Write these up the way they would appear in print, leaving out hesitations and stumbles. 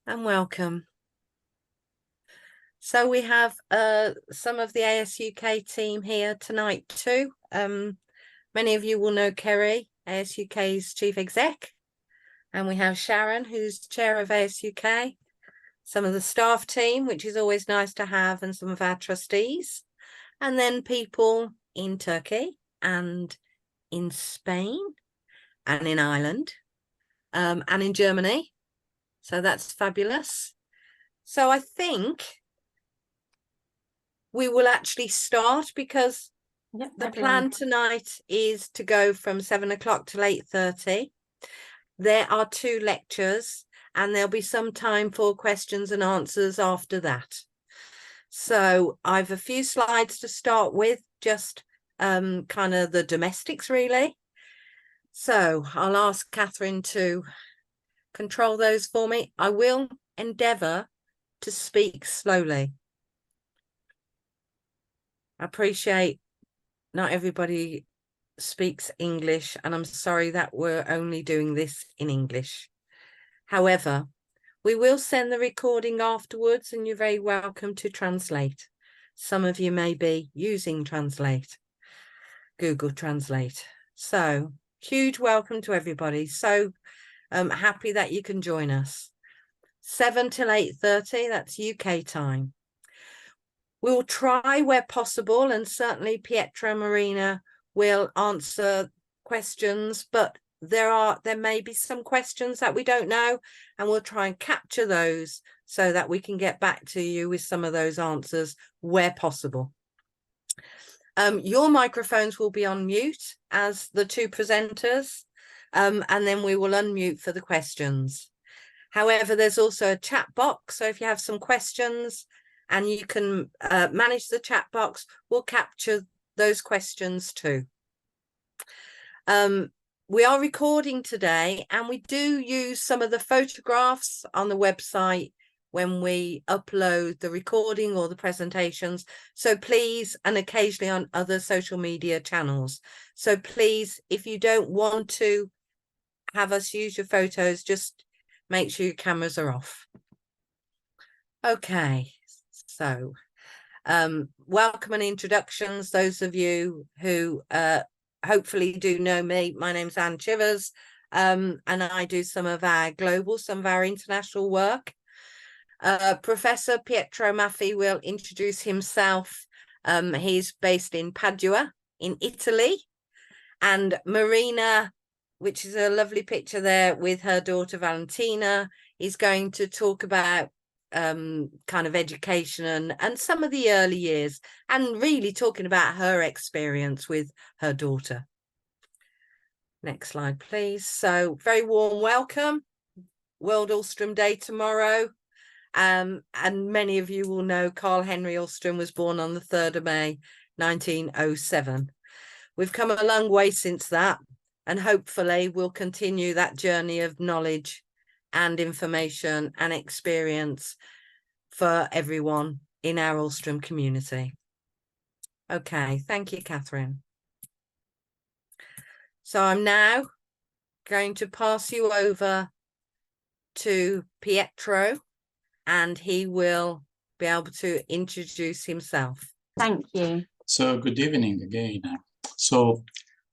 and welcome. So we have some of the ASUK team here tonight too. Many of you will know Kerry, ASUK's chief exec, and we have Sharon, who's chair of ASUK, some of the staff team, which is always nice to have, and some of our trustees, and then people in Turkey and in Spain and in Ireland and in Germany. So that's fabulous. So I think we will actually start because the plan tonight is to go from 7 o'clock till 8:30. There are 2 lectures and there'll be some time for questions and answers after that. So I've a few slides to start with, just kind of the domestics really. So I'll ask Catherine to control those for me. I will endeavour to speak slowly. I appreciate not everybody speaks English, and I'm sorry that we're only doing this in English. However, we will send the recording afterwards, and you're very welcome to translate. Some of you may be using Translate, Google Translate. So, huge welcome to everybody. So happy that you can join us. 7 till 8:30, that's UK time. We'll try where possible, and certainly Pietro and Marina will answer questions, but there may be some questions that we don't know, and we'll try and capture those so that we can get back to you with some of those answers where possible. Your microphones will be on mute as the 2 presenters, and then we will unmute for the questions. However, there's also a chat box, so if you have some questions and you can manage the chat box, we'll capture those questions too. We are recording today, and we do use some of the photographs on the website when we upload the recording or the presentations. So please, and occasionally on other social media channels. So please, if you don't want to have us use your photos, just make sure your cameras are off. Okay, so welcome and introductions. Those of you who hopefully do know me, my name's Anne Chivers, and I do some of our international work. Professor Pietro Maffei will introduce himself. He's based in Padua in Italy, and Marina, which is a lovely picture there with her daughter Valentina, is going to talk about kind of education and some of the early years, and really talking about her experience with her daughter. Next slide, please. So very warm welcome. World Alström Day tomorrow. And many of you will know Carl Henry Alström was born on the 3rd of May, 1907. We've come a long way since that, and hopefully we'll continue that journey of knowledge and information and experience for everyone in our Alström community. Okay, thank you, Catherine. So I'm now going to pass you over to Pietro, and he will be able to introduce himself. Thank you. So good evening again. So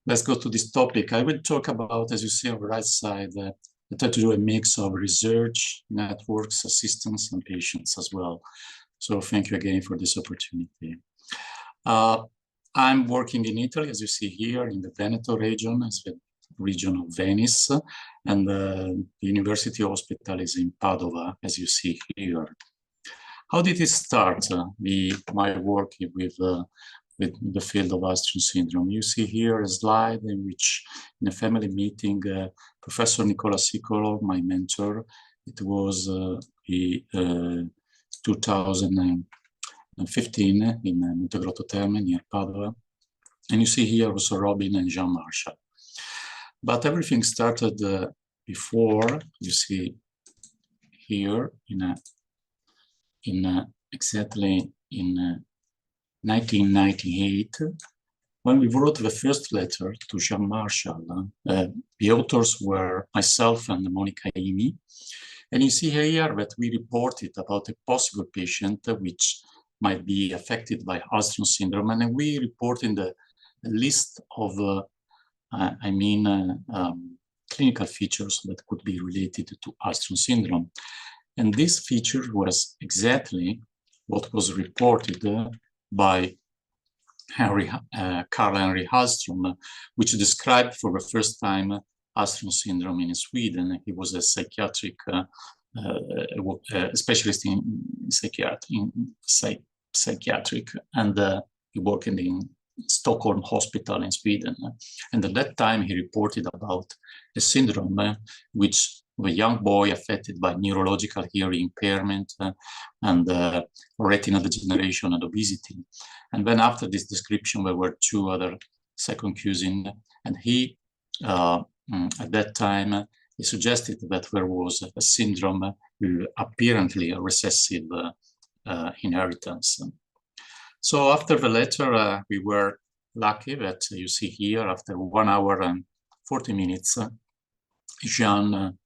let's go to this topic. I will talk about, as you see on the right side, I try to do a mix of research, networks, assistance, and patients as well. So thank you again for this opportunity. I'm working in Italy, as you see here, in the Veneto region, as the region of Venice, and the University Hospital is in Padua, as you see here. How did it start, my work with the field of Alström syndrome? You see here a slide in which, in a family meeting, Professor Nicola Sicolo, my mentor, it was 2015 in Montegrotto Terme near Padua. And you see here also Robin and Jean Marshall. But everything started before, you see here, exactly in 1998, when we wrote the first letter to Jean Marshall. The authors were myself and Monica Imi. And you see here that we reported about a possible patient which might be affected by Alström syndrome, and we reported a list of, clinical features that could be related to Alström syndrome. And this feature was exactly what was reported by Carl Henry Alström, which described for the first time Alström syndrome in Sweden. He was a psychiatric specialist in psychiatric, and he worked in Stockholm Hospital in Sweden. And at that time, he reported about a syndrome which a young boy affected by neurological hearing impairment and retinal degeneration and obesity. And then after this description, there were two other second cuisine, and he, at that time, he suggested that there was a syndrome with apparently a recessive inheritance. So after the letter, we were lucky that you see here, after 1 hour and 40 minutes, Jean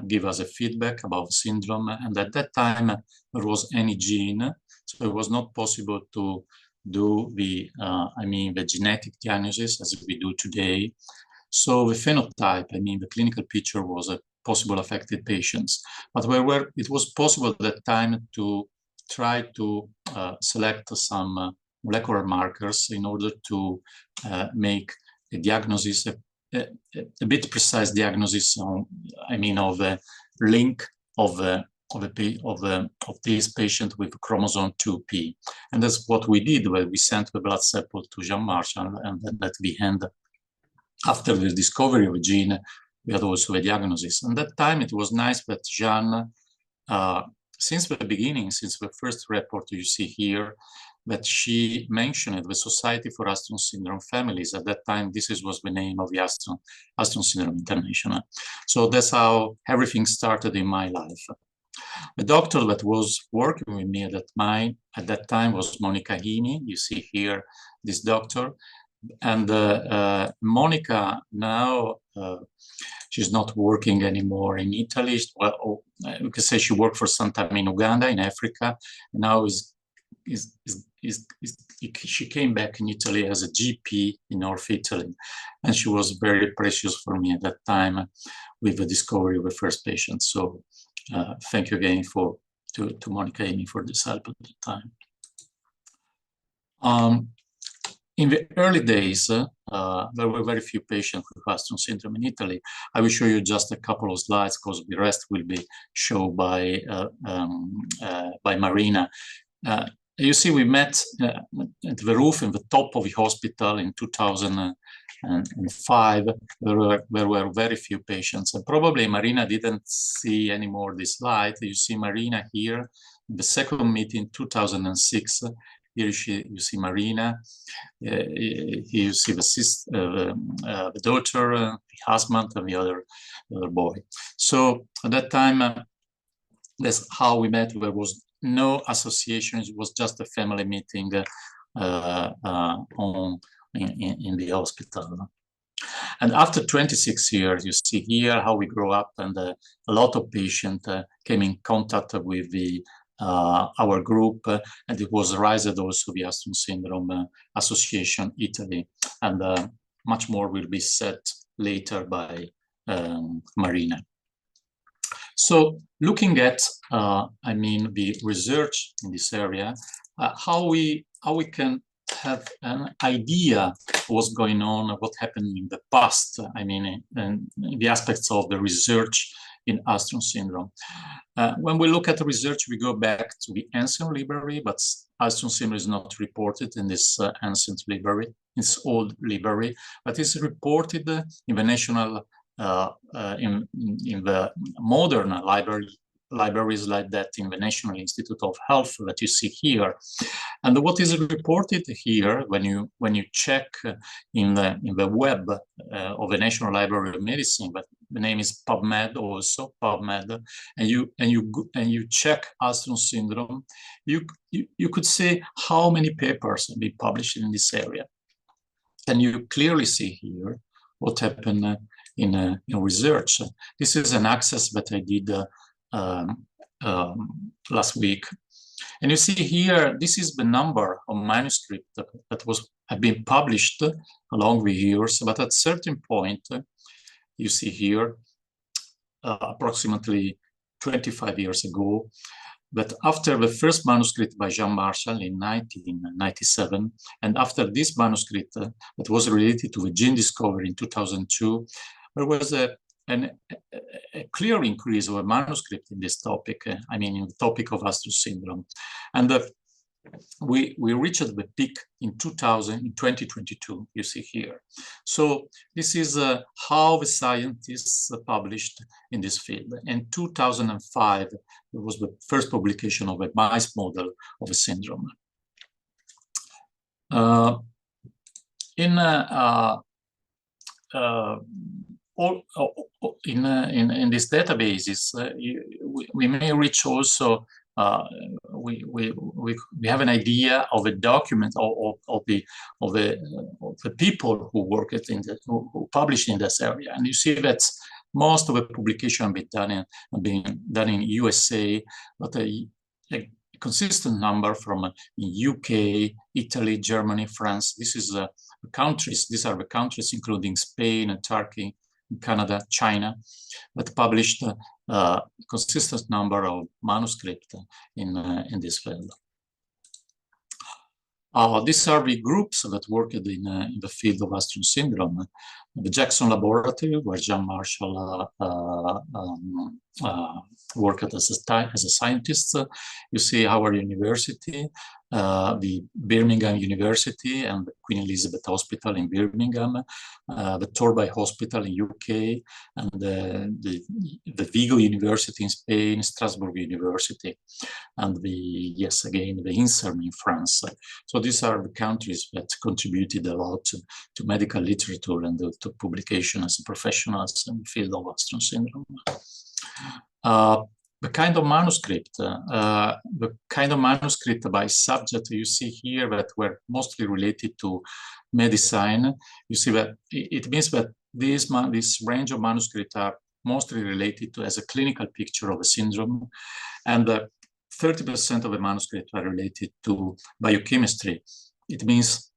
give us a feedback about the syndrome. And at that time, there was any gene, so it was not possible to do the, the genetic diagnosis as we do today. So the phenotype, the clinical picture was a possible affected patients. But it was possible at that time to try to select some molecular markers in order to make a diagnosis, a bit precise diagnosis on, of a link of this patient with chromosome 2p. And that's what we did, where we sent the blood sample to Jean Marchand, and then at the end, after the discovery of a gene, we had also a diagnosis. And that time it was nice that Jean, since the beginning, since the first report you see here, that she mentioned the Society for Alström Syndrome Families. At that time, this was the name of the Alström Syndrome International. So that's how everything started in my life. The doctor that was working with me at that time was Monica Hini. You see here this doctor. And Monica now, she's not working anymore in Italy. Well, we could say she worked for some time in Uganda, in Africa. Now she came back in Italy as a GP in North Italy, and she was very precious for me at that time with the discovery of the first patient. So thank you again to Monica Hini for this help at the time. In the early days, there were very few patients with Alström syndrome in Italy. I will show you just a couple of slides because the rest will be shown by Marina. You see, we met at the roof in the top of the hospital in 2005. There were very few patients, and probably Marina didn't see anymore this slide. You see Marina here, in the second meeting, 2006. Here you see Marina. Here you see the daughter, the husband, and the other boy. So at that time, that's how we met. There was no association. It was just a family meeting in the hospital. And after 26 years, you see here how we grew up, and a lot of patients came in contact with our group, and it was raised also the Alström Syndrome Association Italy, and much more will be said later by Marina. So looking at, the research in this area, how we can have an idea of what's going on, what happened in the past, and the aspects of the research in Alström syndrome. When we look at the research, we go back to the ancient library, but Alström syndrome is not reported in this ancient library, it's old library, but it's reported in the national, in the modern libraries like that in the National Institute of Health that you see here. And what is reported here, when you check in the web of the National Library of Medicine, but the name is PubMed also, PubMed, and you check Alström syndrome, you could see how many papers have been published in this area. And you clearly see here what happened in research. This is an access that I did last week. And you see here, this is the number of manuscripts that have been published along the years, but at a certain point, you see here, approximately 25 years ago, that after the first manuscript by Jean Marchal in 1997, and after this manuscript that was related to the gene discovery in 2002, there was a clear increase of a manuscript in this topic, I mean, in the topic of Alström syndrome. And we reached the peak in 2022, you see here. So this is how the scientists published in this field. In 2005, there was the first publication of a mice model of a syndrome. In these databases, we may reach also, we have an idea of a document of the people who worked in who published in this area, and you see that most of the publication have been done in USA, but a consistent number from UK, Italy, Germany, France. This is countries. These are the countries including Spain and Turkey, Canada, China, that published a consistent number of manuscripts in this field. These are the groups that worked in the field of Alström syndrome. The Jackson Laboratory, where Jean Marchal worked as a scientist. You see our university, the Birmingham University and the Queen Elizabeth Hospital in Birmingham, the Torbay Hospital in UK, and the Vigo University in Spain, Strasbourg University, and the INSERM in France. So these are the countries that contributed a lot to medical literature and to publication as professionals in the field of Alström syndrome. The kind of manuscript by subject you see here that were mostly related to medicine. You see that it means that this range of manuscripts are mostly related to as a clinical picture of a syndrome, and 30% of the manuscripts are related to biochemistry. It means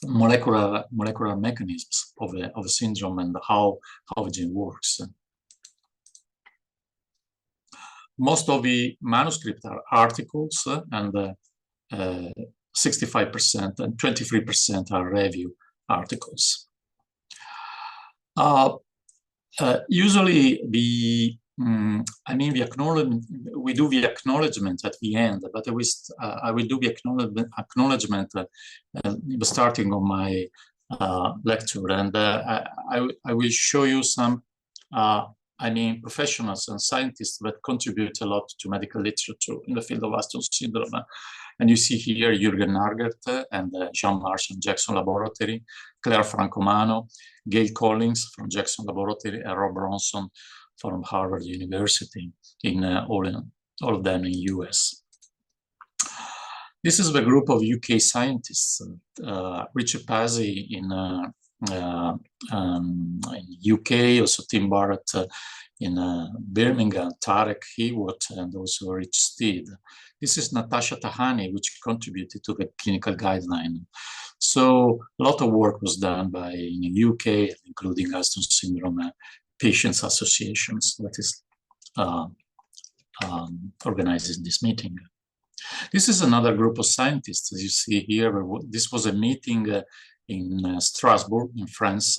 molecular mechanisms of a syndrome and how the gene works. Most of the manuscripts are articles, and 65% and 23% are review articles. Usually, the acknowledgement, we do the acknowledgement at the end, but I will do the acknowledgement the starting of my lecture, and I will show you some professionals and scientists that contribute a lot to medical literature in the field of Alström syndrome. And you see here Jürgen Nargert and Jean Marchal Jackson Laboratory, Claire Francomano, Gail Collins from Jackson Laboratory, and Rob Bronson from Harvard University, in all of them in US. This is the group of UK scientists, Richard Pazzi in UK, also Tim Barrett in Birmingham, Tarek Hewitt, and also Rich Steed. This is Natasha Tahani, which contributed to the clinical guideline. So a lot of work was done by in the UK, including Alström syndrome patients associations that is organizing this meeting. This is another group of scientists, as you see here. This was a meeting in Strasbourg, in France.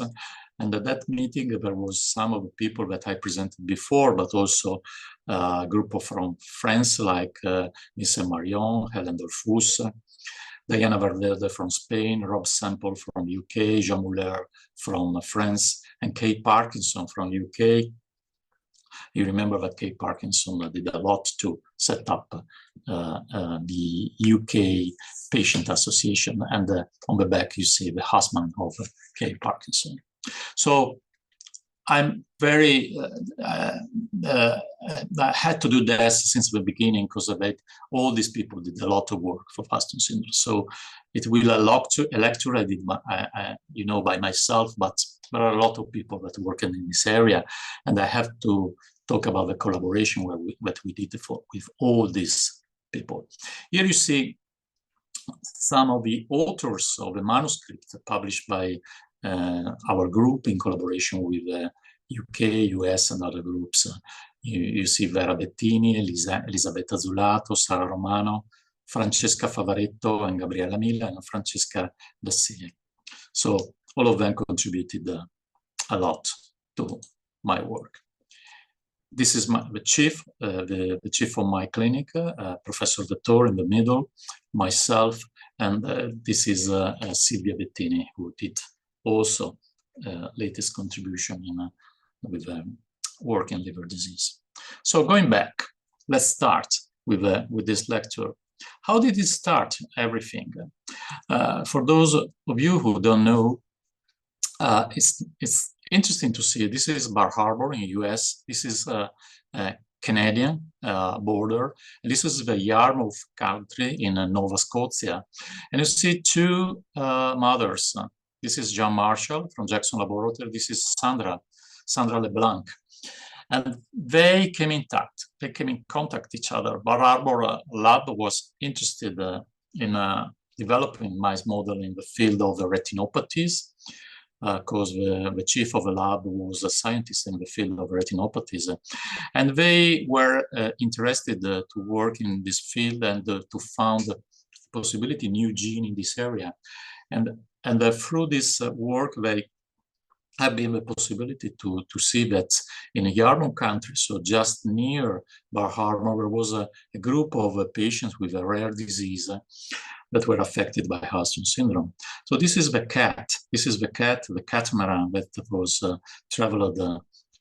And at that meeting, there was some of the people that I presented before, but also a group from France, like Mr. Marion, Helen Dolfus, Diana Valverde from Spain, Rob Sample from UK, Jean Muller from France, and Kate Parkinson from UK. You remember that Kate Parkinson did a lot to set up the UK Patient Association, and on the back you see the husband of Kate Parkinson. So I'm very, I had to do this since the beginning because all these people did a lot of work for Alström syndrome. So it will a lecture I did, by myself, but there are a lot of people that work in this area, and I have to talk about the collaboration that we did with all these people. Here you see some of the authors of the manuscript published by our group in collaboration with UK, US, and other groups. You see Vera Bettini, Elisabetta Zulato, Sara Romano, Francesca Favaretto, and Gabriella Milla, and Francesca Dassini. So all of them contributed a lot to my work. This is the chief of my clinic, Professor Vettor in the middle, myself, and this is Silvia Bettini, who did also latest contribution in with work in liver disease. So going back, let's start with this lecture. How did it start, everything? For those of you who don't know, it's interesting to see. This is Bar Harbor in the US. This is a Canadian border. And this is the Yarmouth country in Nova Scotia. And you see two mothers. This is John Marshall from Jackson Laboratory. This is Sandra LeBlanc. And they came in touch. They came in contact with each other. Bar Harbor lab was interested in developing mice model in the field of the retinopathies, because the chief of the lab was a scientist in the field of retinopathies. And they were interested to work in this field and to found the possibility new gene in this area. And through this work, they have been the possibility to see that in a Yarmouth country, so just near Bar Harbor, there was a group of patients with a rare disease that were affected by Alström syndrome. So this is the cat. This is the catamaran that was traveled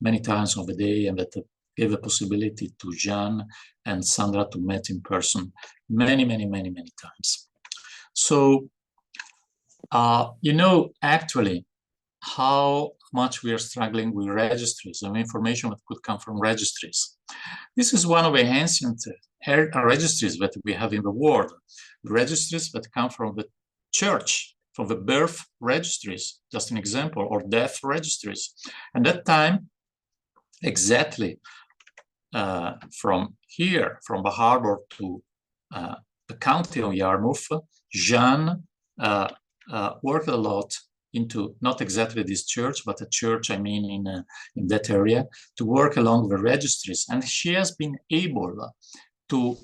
many times of the day, and that gave a possibility to Jean and Sandra to meet in person many times. So, you know, actually, how much we are struggling with registries and information that could come from registries. This is one of the ancient registries that we have in the world. Registries that come from the church, from the birth registries, just an example, or death registries. And that time, exactly from here, from the harbor to the county of Yarmouth, Jeanne worked a lot into not exactly this church, but a church, I mean, in that area, to work along the registries. And she has been able to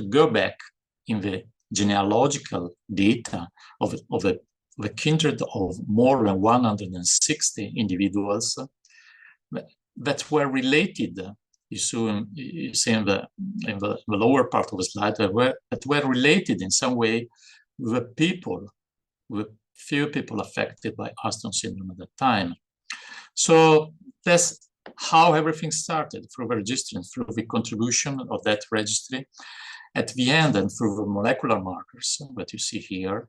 go back in the genealogical data of the kindred of more than 160 individuals that were related. You see in the lower part of the slide that were related in some way with people, with few people affected by Alström syndrome at that time. So that's how everything started, through the registry and through the contribution of that registry. At the end, and through the molecular markers that you see here,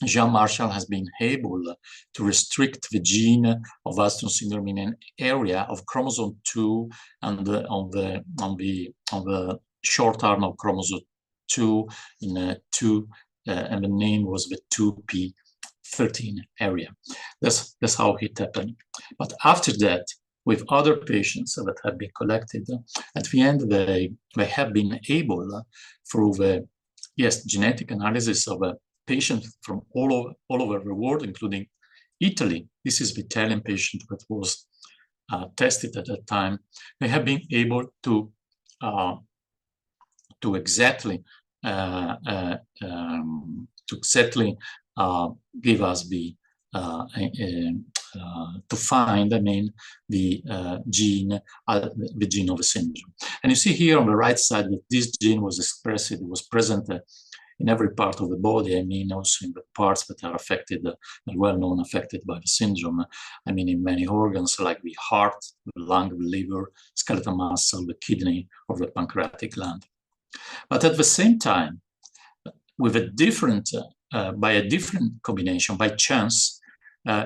Jean Marshall has been able to restrict the gene of Alström syndrome in an area of chromosome 2 and on the short arm of chromosome 2 in 2, and the name was the 2p13 area. That's how it happened. But after that, with other patients that have been collected, at the end they have been able, through the genetic analysis of a patient from all over the world, including Italy. This is the Italian patient that was tested at that time. They have been able to exactly give us the to find, I mean, the gene of the syndrome. And you see here on the right side that this gene was expressed, it was present in every part of the body. I mean, also in the parts that are affected, well known affected by the syndrome. I mean, in many organs like the heart, the lung, the liver, skeletal muscle, the kidney, or the pancreatic gland. But at the same time, with a different, by a different combination, by chance,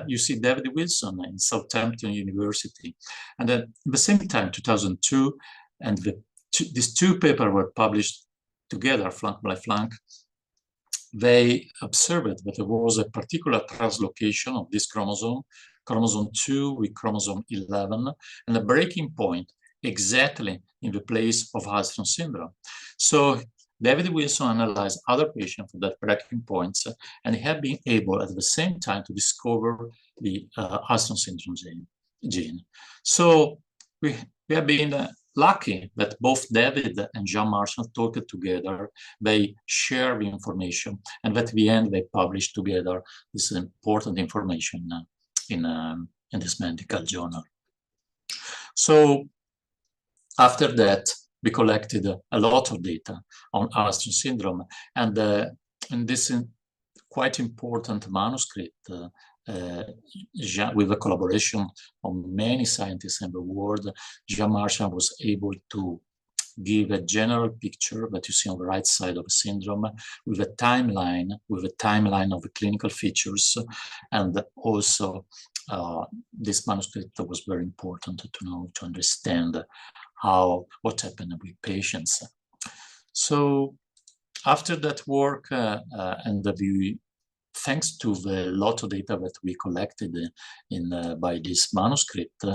you see David Wilson in Southampton University. And at the same time, 2002, and these two papers were published together, flank by flank. They observed that there was a particular translocation of this chromosome, chromosome 2 with chromosome 11, and a breaking point exactly in the place of Alström syndrome. So David Wilson analyzed other patients for that breaking points, and he had been able at the same time to discover the Alström syndrome gene. So we have been lucky that both David and Jean Marchand talked together. They share the information, and at the end they published together this important information in this medical journal. So after that, we collected a lot of data on Alström syndrome, and in this quite important manuscript with a collaboration of many scientists in the world, Jean Marchand was able to give a general picture that you see on the right side of the syndrome with a timeline of the clinical features. And also this manuscript was very important to know, to understand what happened with patients. So after that work thanks to the lot of data that we collected by this manuscript,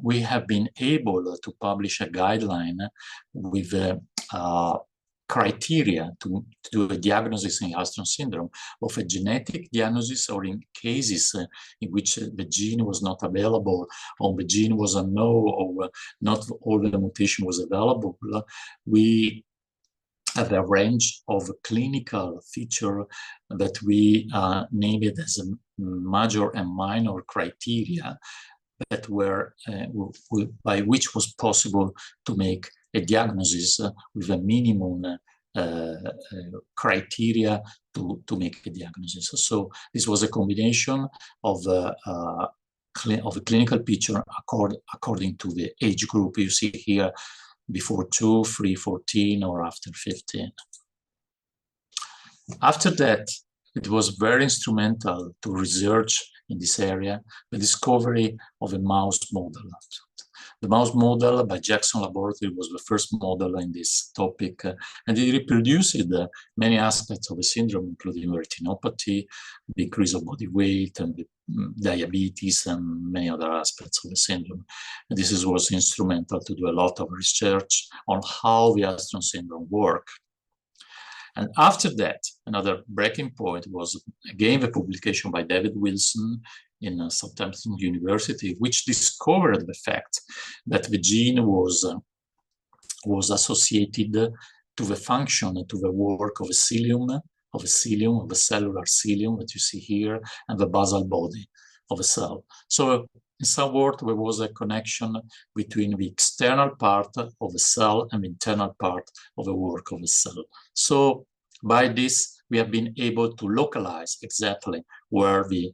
we have been able to publish a guideline with criteria to do a diagnosis in Alström syndrome, of a genetic diagnosis, or in cases in which the gene was not available, or the gene was unknown, or not all the mutation was available. We have a range of clinical features that we named as a major and minor criteria that were by which was possible to make a diagnosis with a minimum criteria to make a diagnosis. So this was a combination of a clinical picture according to the age group you see here, before 2, 3, 14, or after 15. After that, it was very instrumental to research in this area the discovery of a mouse model. The mouse model by Jackson Laboratory was the first model in this topic, and it reproduced many aspects of the syndrome, including retinopathy, the increase of body weight, and the diabetes, and many other aspects of the syndrome. And this was instrumental to do a lot of research on how the Alström syndrome works. And after that, another breaking point was again the publication by David Wilson in Southampton University, which discovered the fact that the gene was associated to the function, to the work of the cellular cilium that you see here, and the basal body of a cell. So in some words, there was a connection between the external part of the cell and the internal part of the work of the cell. So by this, we have been able to localize exactly where the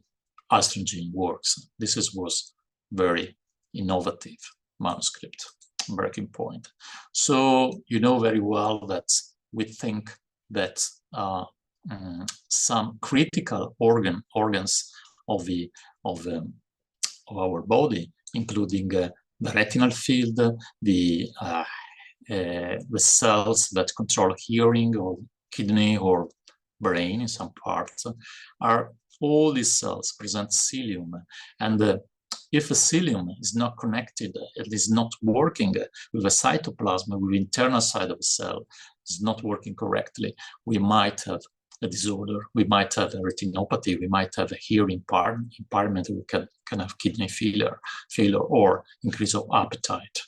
Alström gene works. This was very innovative manuscript, breaking point. So you know very well that we think that some critical organs of our body, including the retinal field, the cells that control hearing, or kidney, or brain in some parts, are all these cells present cilium. And if a cilium is not connected, it is not working with the cytoplasm, with the internal side of the cell, is not working correctly, we might have a disorder, we might have a retinopathy, we might have a hearing impairment, we can have kidney failure, or increase of appetite.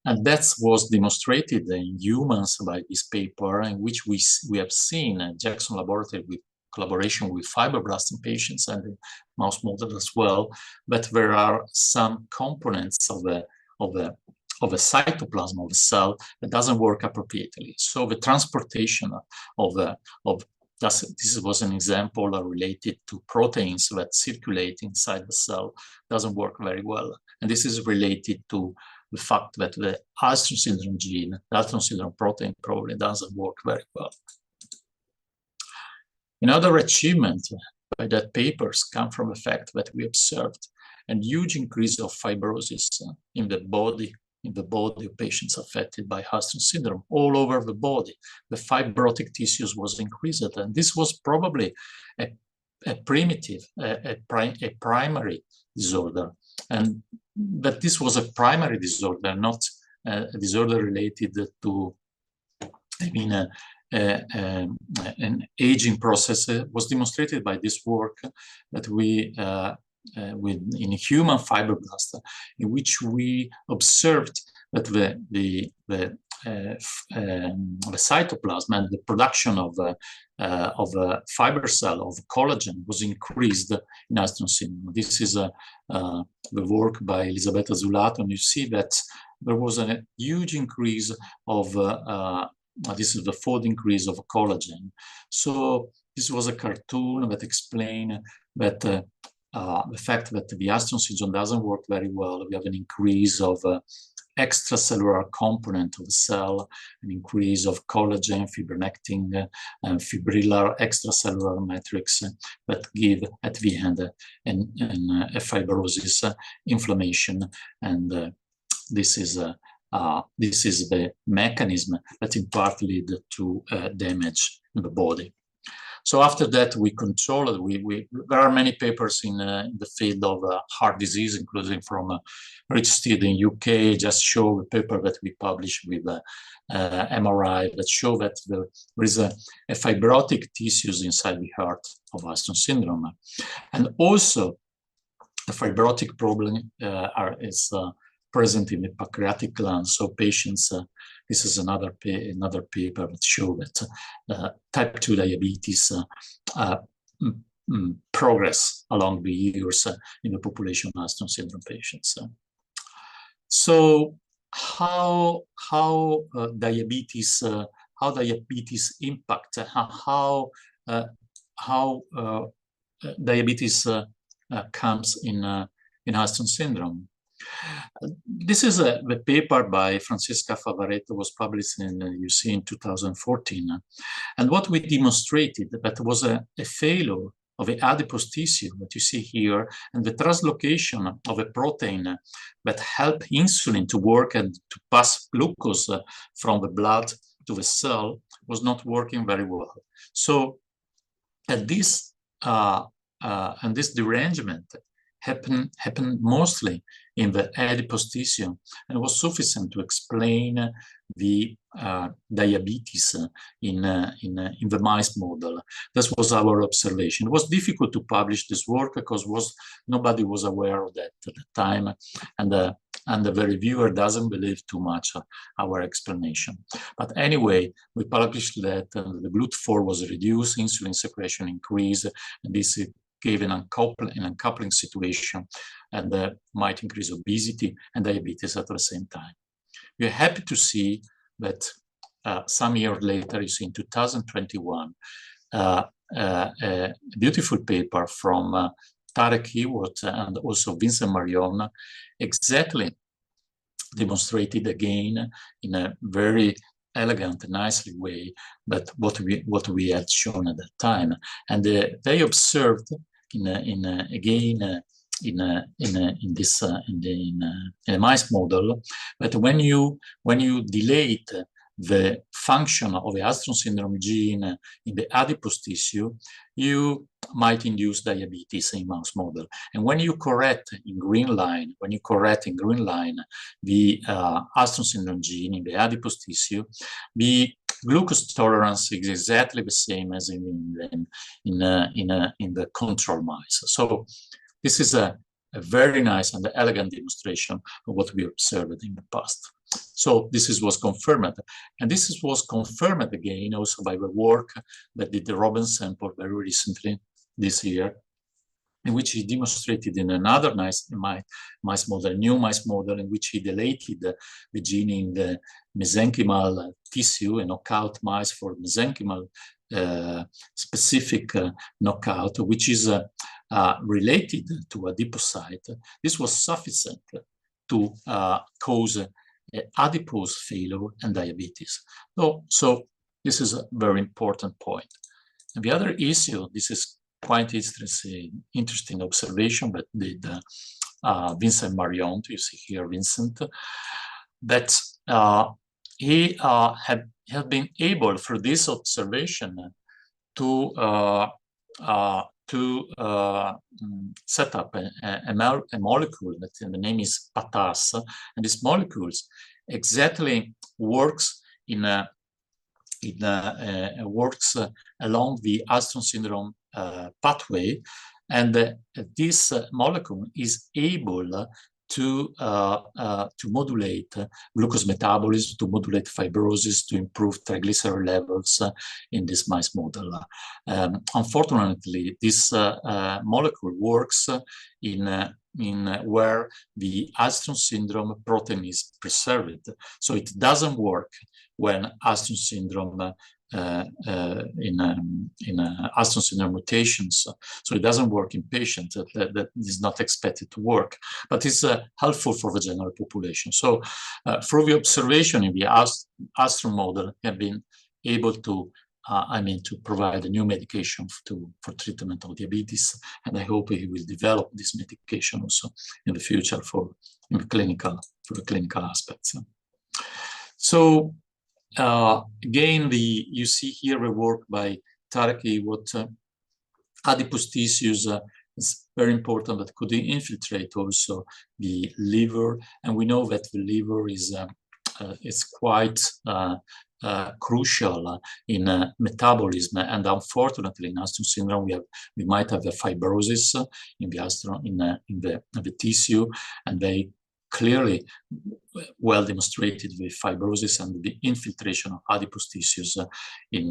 And that was demonstrated in humans by this paper, in which we have seen Jackson Laboratory with collaboration with fibroblast in patients and the mouse model as well, but there are some components of a cytoplasm of a cell that doesn't work appropriately. So the transportation this was an example related to proteins that circulate inside the cell, doesn't work very well. And this is related to the fact that the Alström syndrome gene, the Alström syndrome protein, probably doesn't work very well. Another achievement by that papers come from the fact that we observed a huge increase of fibrosis in the body of patients affected by Alström syndrome all over the body. The fibrotic tissues was increased, and this was probably a primary disorder. And that this was a primary disorder, not a disorder related to, I mean, an aging process, was demonstrated by this work that we in human fibroblast, in which we observed that the cytoplasm and the production of a fiber cell of collagen was increased in Alström syndrome. This is the work by Elisabetta Zulato, and you see that there was a huge increase of this is the fold increase of collagen. So this was a cartoon that explained that the fact that the Alström syndrome doesn't work very well. We have an increase of extracellular component of the cell, an increase of collagen, fibronectin, and fibrillar extracellular matrix that give at the end a fibrosis, inflammation, and this is the mechanism that in part lead to damage in the body. So after that, we controlled. There are many papers in the field of heart disease, including from Rich Steed in UK. Just show a paper that we published with MRI that show that there is a fibrotic tissues inside the heart of Alström syndrome, and also the fibrotic problem is present in the pancreatic gland. So patients, this is another paper that show that type 2 diabetes progress along the years in the population of Alström syndrome patients. So how diabetes impact, how diabetes comes in Alström syndrome. This is the paper by Francesca Favaretto, was published in UC in 2014. And what we demonstrated that was a failure of the adipose tissue that you see here, and the translocation of a protein that help insulin to work and to pass glucose from the blood to the cell was not working very well. So at this and this derangement happened mostly in the adipose tissue, and was sufficient to explain the diabetes in the mice model. This was our observation. It was difficult to publish this work because nobody was aware of that at the time, and the reviewer doesn't believe too much our explanation. But anyway, we published that the GLUT4 was reduced, insulin secretion increased, and this gave an uncoupling situation, and might increase obesity and diabetes at the same time. We are happy to see that some years later, you see in 2021, a beautiful paper from Tarek Hewitt and also Vincent Marion exactly demonstrated again in a very elegant, nicely way, but what we had shown at that time, and they observed in a mice model that when you delete the function of the Alström syndrome gene in the adipose tissue, you might induce diabetes in mouse model. And when you correct in green line, the Alström syndrome gene in the adipose tissue, the glucose tolerance is exactly the same as in the control mice. So this is a very nice and elegant demonstration of what we observed in the past. So this was confirmed, and this was confirmed again also by the work that did the Robin sample very recently this year, in which he demonstrated in another nice mice model, new mice model, in which he deleted the gene in the mesenchymal tissue, a knockout mice for mesenchymal specific knockout, which is related to adipocyte. This was sufficient to cause adipose failure and diabetes. So this is a very important point. And the other issue, this is quite interesting observation that did Vincent Marion, you see here Vincent, that he had been able, through this observation, to to set up a molecule that the name is PATAS, and this molecules exactly works works along the Alström syndrome pathway, and this molecule is able to modulate glucose metabolism, to modulate fibrosis, to improve triglyceride levels in this mice model. Unfortunately, this molecule works in where the Alström syndrome protein is preserved. So it doesn't work when Alström syndrome in Alström syndrome mutations. So it doesn't work in patients. That is not expected to work, but it's helpful for the general population. So through the observation in the Alström model, have been able to to provide a new medication for treatment of diabetes, and I hope he will develop this medication also in the future for the clinical aspects. So again, you see here a work by Tareki, what adipose tissues is very important, that could infiltrate also the liver, and we know that the liver is quite crucial in metabolism, and unfortunately in Alström syndrome we might have a fibrosis in the tissue, and they clearly well demonstrated with fibrosis and the infiltration of adipose tissues in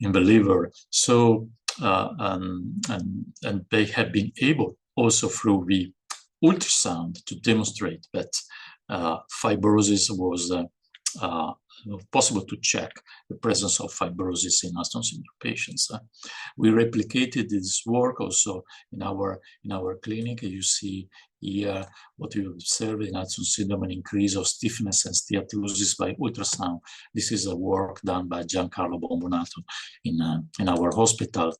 the liver. So and they have been able also through the ultrasound to demonstrate that fibrosis was possible to check the presence of fibrosis in Alström syndrome patients. We replicated this work also in our clinic. You see here what we observe in Alström syndrome, an increase of stiffness and steatosis by ultrasound. This is a work done by Giancarlo Bombonato in our hospital,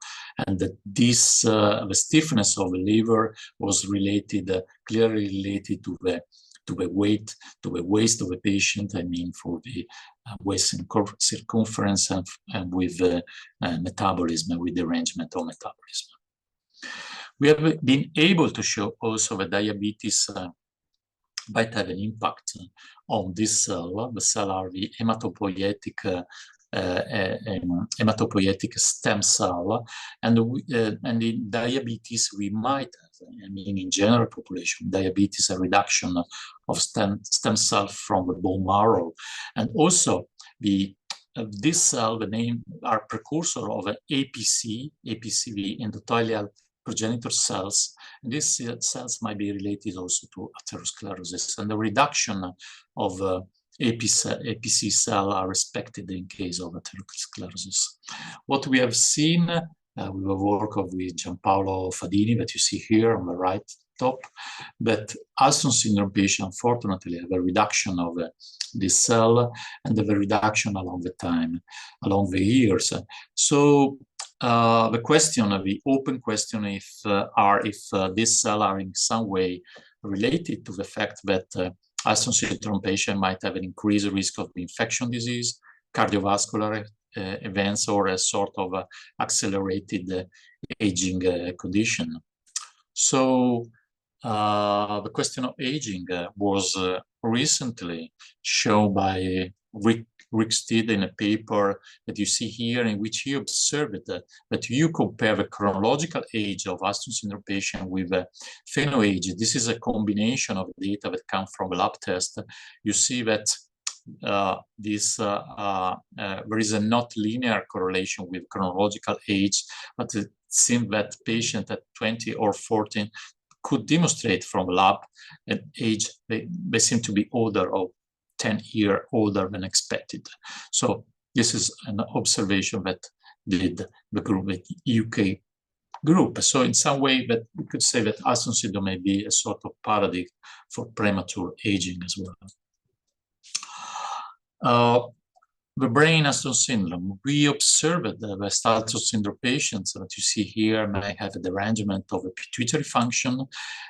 and that this the stiffness of the liver was related, clearly related to the weight, to the waist of the patient, I mean for the waist circumference, and with the metabolism, with the arrangement of metabolism. We have been able to show also that diabetes might have an impact on this cell. The cell are the hematopoietic stem cell, and in diabetes we might have, I mean in general population, diabetes, a reduction of stem cell from the bone marrow, and also this cell, the name, are precursor of an APC, the endothelial progenitor cells, and these cells might be related also to atherosclerosis, and the reduction of APC cell are expected in case of atherosclerosis. What we have seen with the work of Gianpaolo Fadini that you see here on the right top, that Alström syndrome patients unfortunately have a reduction of this cell, and the reduction along the time, along the years. So the question, the open question, if this cell are in some way related to the fact that Alström syndrome patient might have an increased risk of infection disease, cardiovascular events, or a sort of accelerated aging condition. So the question of aging was recently shown by Rick Steed in a paper that you see here, in which he observed that you compare the chronological age of Alström syndrome patient with the phenoage. This is a combination of data that come from a lab test. You see that there is a not linear correlation with chronological age, but it seems that patient at 20 or 14 could demonstrate from lab an age, they seem to be older, or 10 years older than expected. So this is an observation that did the group, the UK group. So in some way that we could say that Alström syndrome may be a sort of paradigm for premature aging as well. The brain Alström syndrome, we observed that the Alström syndrome patients that you see here may have a derangement of the pituitary function,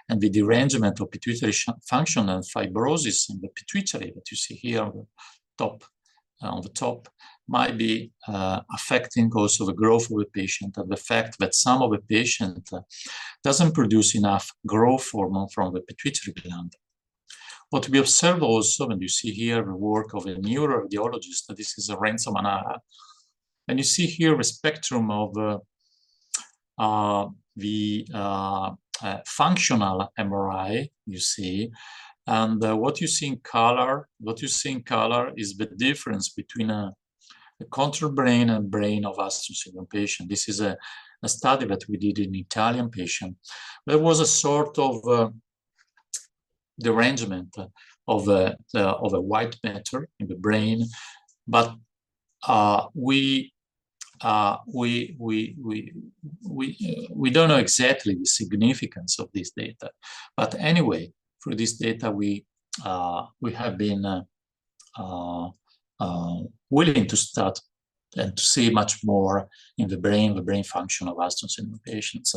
and the derangement of pituitary function and fibrosis in the pituitary that you see here on the top, might be affecting also the growth of the patient, and the fact that some of the patient doesn't produce enough growth hormone from the pituitary gland. What we observe also, and you see here the work of a neuroradiologist, this is Renzo Manara, and you see here the spectrum of the functional MRI, you see, and what you see in color, is the difference between a control brain and brain of Alström syndrome patient. This is a study that we did in Italian patient. There was a sort of derangement of a white matter in the brain, but we don't know exactly the significance of this data. But anyway, for this data, we have been willing to start and to see much more in the brain function of Alström syndrome patients.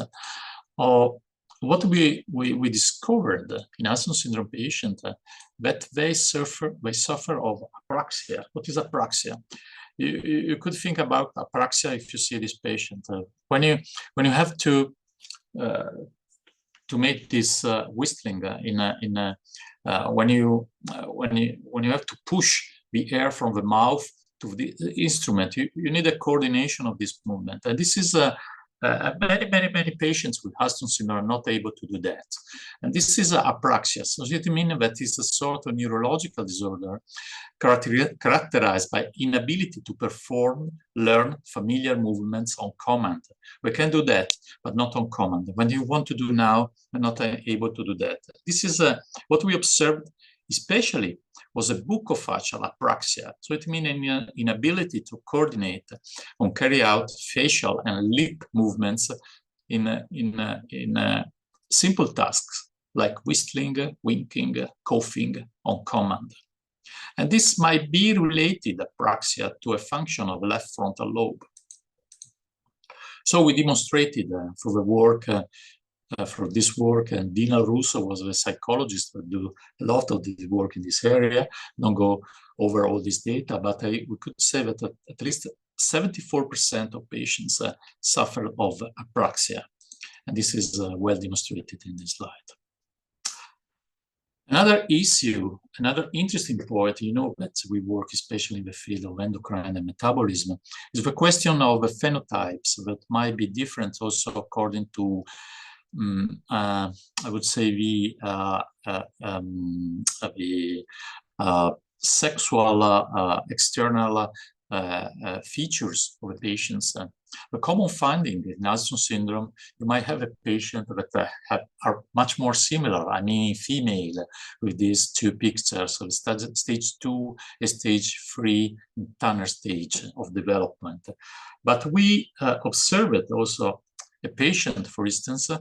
What we discovered in Alström syndrome patients that they suffer of apraxia. What is apraxia? You could think about apraxia if you see this patient. When you have to make this whistling when you have to push the air from the mouth to the instrument, you need a coordination of this movement, and this is many patients with Alström syndrome are not able to do that, and this is apraxia. So it means that it's a sort of neurological disorder characterized by inability to learn familiar movements on command. We can do that, but not on command. When you want to do now, we're not able to do that. This is what we observed, especially was a buccofacial apraxia. So it means an inability to coordinate or carry out facial and lip movements in simple tasks like whistling, winking, coughing on command. And this might be related, apraxia, to a function of left frontal lobe. So we demonstrated for the work, for this work, and Dina Russo was a psychologist who do a lot of this work in this area. Don't go over all this data, but we could say that at least 74% of patients suffer of apraxia. And this is well demonstrated in this slide. Another issue, another interesting point, you know, that we work especially in the field of endocrine and metabolism, is the question of the phenotypes that might be different also according to I would say the sexual external features of the patients. The common finding in Alström syndrome, you might have a patient that are much more similar, I mean female, with these two pictures of stage 2 and stage 3 Tanner stage of development. But we observed also a patient, for instance, a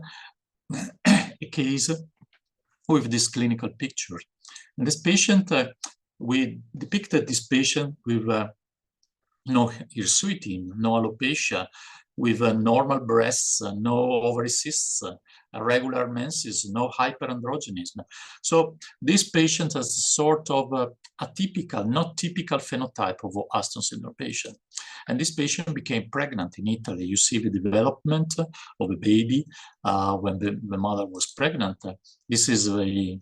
case with this clinical picture. And this patient, we depicted this patient with no hirsutism, no alopecia, with normal breasts, no ovary cysts, regular menses, no hyperandrogenism. So this patient has a sort of atypical, not typical phenotype of Alström syndrome patient. And this patient became pregnant in Italy. You see the development of a baby when the mother was pregnant. This is the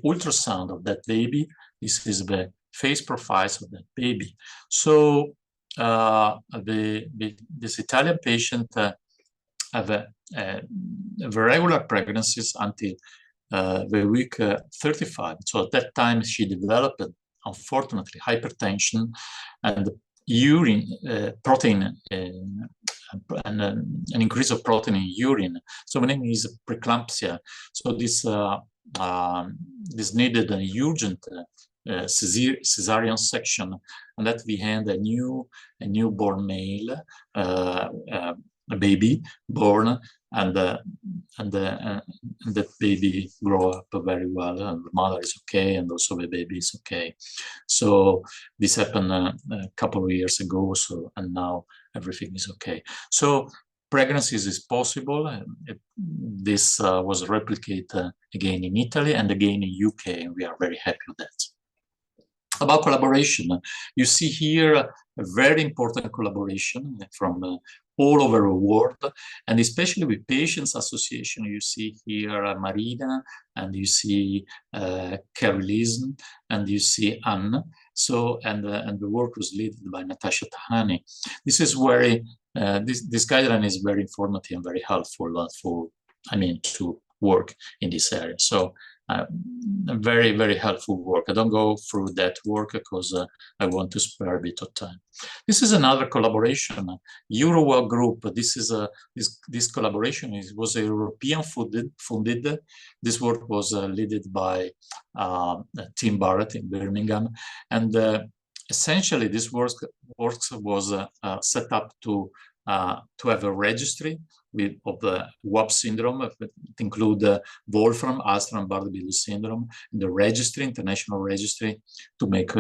ultrasound of that baby. This is the face profiles of that baby. So this Italian patient have regular pregnancies until the week 35. So at that time she developed, unfortunately, hypertension and urine protein and an increase of protein in urine. So the name is preeclampsia. So this needed an urgent cesarean section, and at the end a newborn male, a baby born, and that baby grow up very well, and the mother is okay, and also the baby is okay. So this happened a couple of years ago, and now everything is okay. So pregnancies is possible. This was replicated again in Italy and again in UK, and we are very happy with that. About collaboration, you see here a very important collaboration from all over the world, and especially with patients association. You see here Marina, and you see Carolise, and you see Anne. So, and the work was led by Natasha Tahani. This is very, this guideline is very informative and very helpful for, to work in this area. So very, very helpful work. I don't go through that work because I want to spare a bit of time. This is another collaboration, Eurowell Group. This is this collaboration was a European funded. This work was led by Tim Barrett in Birmingham, and essentially this work was set up to have a registry of the WAP syndrome. It include Wolfram, Alström, Bardet-Biedl syndrome, and the registry, international registry, to make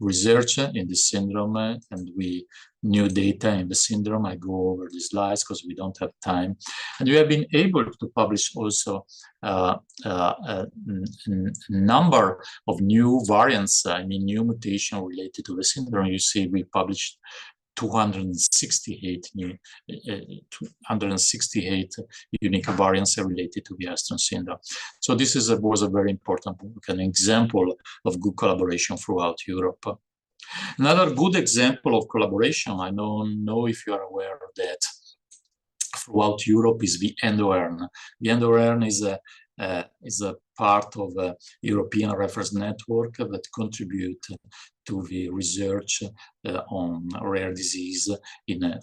research in this syndrome, and we new data in the syndrome. I go over the slides because we don't have time. And we have been able to publish also a number of new variants, new mutation related to the syndrome. You see, we published 268 unique variants related to the Alström syndrome. So this was a very important book, an example of good collaboration throughout Europe. Another good example of collaboration, I don't know if you are aware of that, throughout Europe, is the ENDOERN. The ENDOERN is a part of a European reference network that contribute to the research on rare disease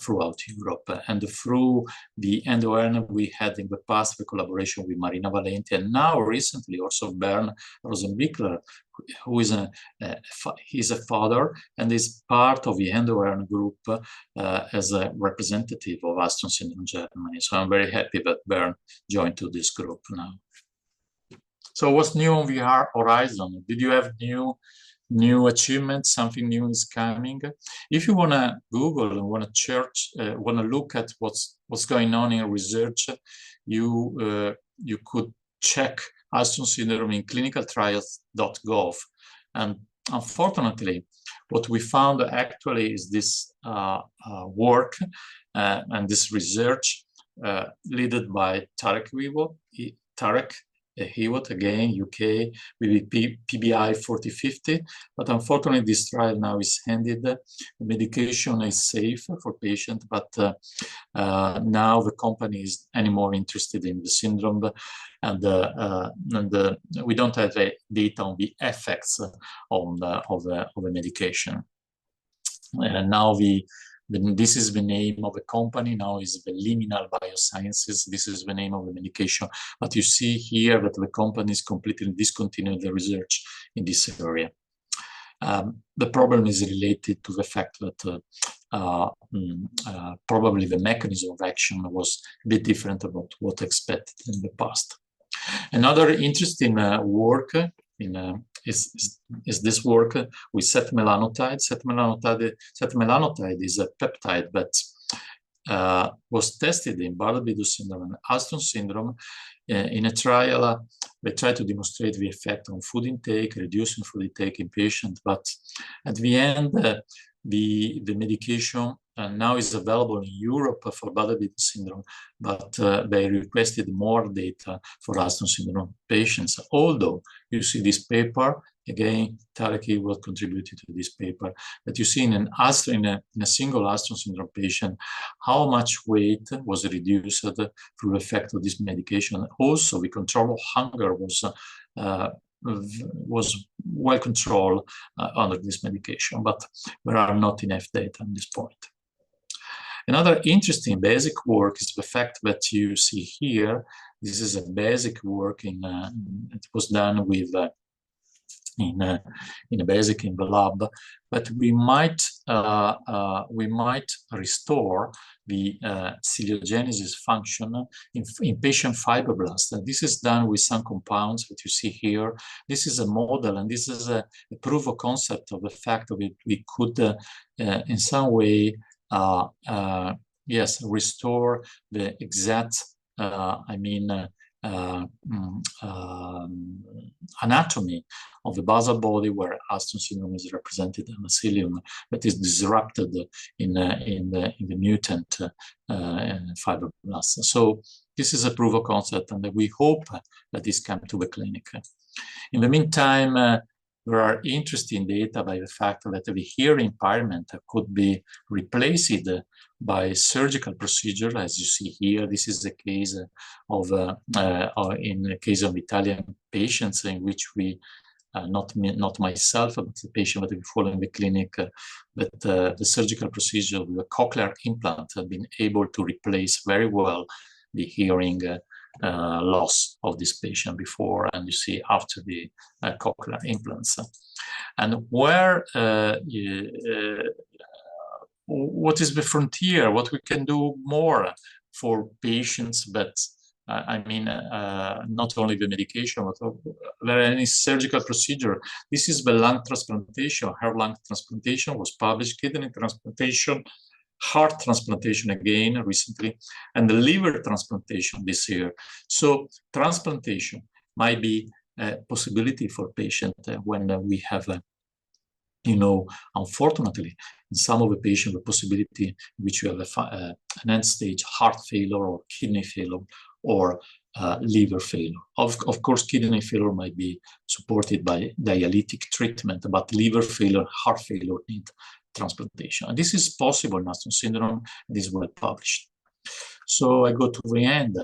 throughout Europe. And through the ENDOERN, we had in the past the collaboration with Marina Valenti, and now recently also Bernd Rosenbichler, who is he's a father and is part of the ENDOERN group as a representative of Alström syndrome Germany. So I'm very happy that Bernd joined to this group now. So what's new on the horizon? Did you have new achievements? Something new is coming. If you want to Google and want to look at what's going on in research, you could check Alström syndrome in clinicaltrials.gov. And unfortunately, what we found actually is this work and this research led by Tarek Hewitt, again, UK, with the PBI 4050, but unfortunately this trial now is ended. The medication is safe for patients, but now the company is any more interested in the syndrome, and we don't have data on the effects of the medication. And now this is the name of the company, now is the Liminal Biosciences. This is the name of the medication. But you see here that the company is completely discontinued the research in this area. The problem is related to the fact that probably the mechanism of action was a bit different about what expected in the past. Another interesting work is this work with setmelanotide. Setmelanotide is a peptide that was tested in Bardet-Biedl syndrome and Alström syndrome. In a trial, they tried to demonstrate the effect on food intake, reducing food intake in patients, but at the end, the medication now is available in Europe for Bardet-Biedl syndrome, but they requested more data for Alström syndrome patients. Although you see this paper, again, Tarek Hewitt contributed to this paper, that you see in a single Alström syndrome patient, how much weight was reduced through the effect of this medication. Also, the control of hunger was well controlled under this medication, but there are not enough data at this point. Another interesting basic work is the fact that you see here. This is a basic work it was done with in the lab, but we might restore the celiogenesis function in patient fibroblasts. And this is done with some compounds that you see here. This is a model, and this is a proof of concept of the fact that we could in some way restore the exact anatomy of the basal body, where Alström syndrome is represented in a mycelium that is disrupted in the mutant fibroblasts. So this is a proof of concept, and we hope that this comes to the clinic. In the meantime, there are interesting data by the fact that the hearing impairment could be replaced by surgical procedure, as you see here. This is the case of in the case of Italian patients in which we not myself, but the patient that we follow in the clinic, that the surgical procedure with a cochlear implant have been able to replace very well the hearing loss of this patient before, and you see after the cochlear implants. And where what is the frontier? What we can do more for patients, but I mean, not only the medication, but there any surgical procedure. This is the lung transplantation. Her lung transplantation was published, kidney transplantation, heart transplantation again recently, and the liver transplantation this year. So transplantation might be a possibility for patients when we have you know, unfortunately, in some of the patients, the possibility which you have an end-stage heart failure or kidney failure or liver failure. Of course, kidney failure might be supported by dialytic treatment, but liver failure, heart failure need transplantation. And this is possible in Alström syndrome, and is well published. So I go to the end.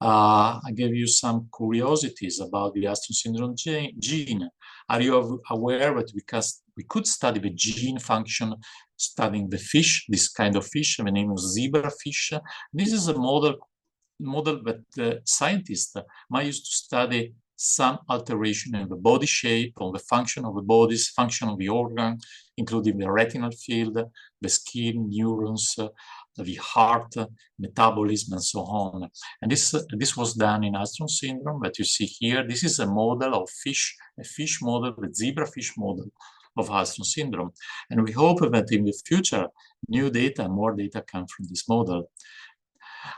I gave you some curiosities about the Alström syndrome gene. Are you aware that we could study the gene function studying the fish, this kind of fish, the name is zebrafish. This is a model that scientists might use to study some alteration in the body shape, on the function of the body's function of the organ, including the retinal field, the skin, neurons, the heart, metabolism, and so on. And this was done in Alström syndrome that you see here. This is a model of fish, a fish model, the zebrafish model of Alström syndrome. And we hope that in the future, new data, more data come from this model.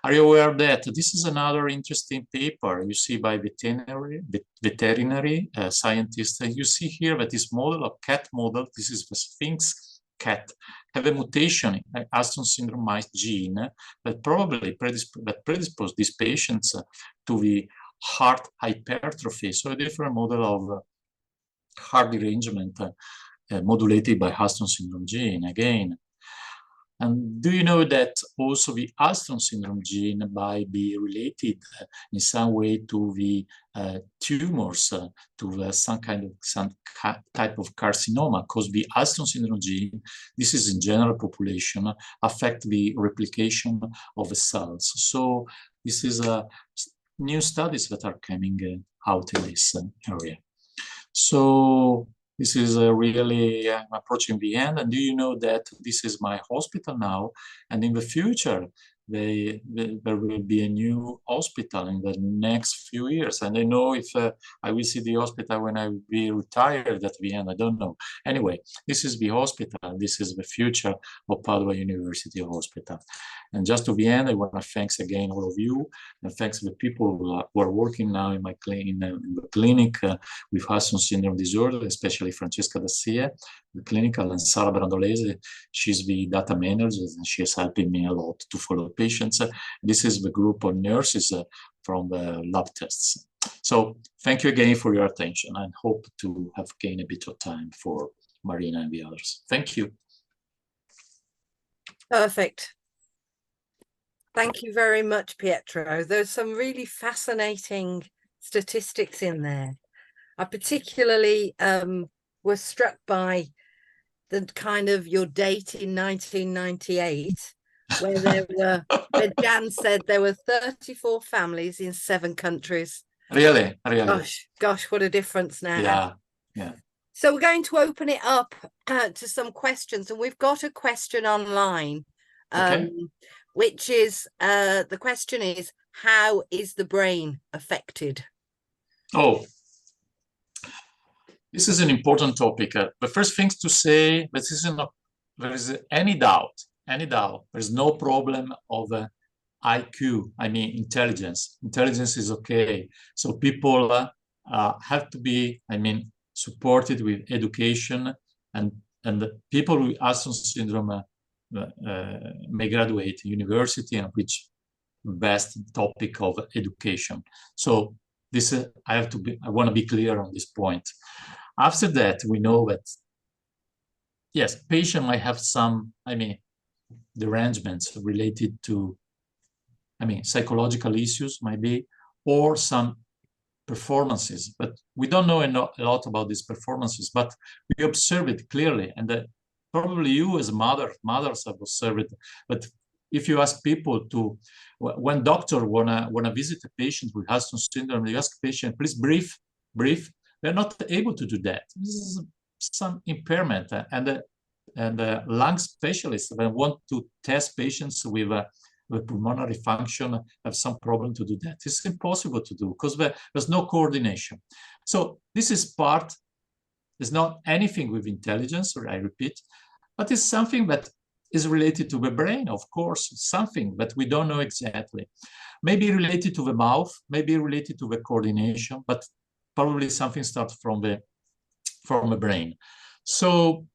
Are you aware that this is another interesting paper you see by veterinary scientists? You see here that this model of cat model, this is the Sphinx cat, have a mutation in Alström syndrome mice gene that probably predispose these patients to the heart hypertrophy. So a different model of heart derangement modulated by Alström syndrome gene again. And do you know that also the Alström syndrome gene might be related in some way to the tumors, to some type of carcinoma? Because the Alström syndrome gene, this is in general population, affect the replication of the cells. So this is new studies that are coming out in this area. So this is really approaching the end. And do you know that this is my hospital now? And in the future, there will be a new hospital in the next few years. And I know if I will see the hospital when I will be retired at the end, I don't know. Anyway, this is the hospital. This is the future of Padua University Hospital. And just to the end, I want to thanks again all of you, and thanks to the people who are working now in my in the clinic with Alström syndrome disorder, especially Francesca Dassia, the clinical, and Sara Brandolese. She's the data manager, and she is helping me a lot to follow patients. This is the group of nurses from the lab tests. So thank you again for your attention, and hope to have gained a bit of time for Marina and the others. Thank you. Perfect. Thank you very much, Pietro. There's some really fascinating statistics in there. I particularly was struck by the kind of your date in 1998, where there were, where Jan said there were 34 families in 7 countries. Really? Gosh, what a difference now. Yeah. So we're going to open it up to some questions, and we've got a question online. Okay. Which is, the question is, how is the brain affected? Oh, this is an important topic. The first thing to say, there is any doubt, there's no problem of IQ, I mean intelligence. Intelligence is okay. So people have to be, I mean, supported with education, and the people with Alström syndrome may graduate university and reach best topic of education. So this I want to be clear on this point. After that, we know that yes, patient might have some, I mean, derangements related to, I mean, psychological issues might be, or some performances, but we don't know a lot about these performances, but we observe it clearly. And probably you as mothers have observed it, but if you ask people to, when doctor wanna visit a patient with Alström syndrome, you ask patient, please breathe. They're not able to do that. This is some impairment, and the lung specialists, when want to test patients with pulmonary function, have some problem to do that. It's impossible to do because there's no coordination. So this is part, it's not anything with intelligence, or I repeat, but it's something that is related to the brain, of course, something that we don't know exactly. Maybe related to the mouth, maybe related to the coordination, but probably something starts from the brain. So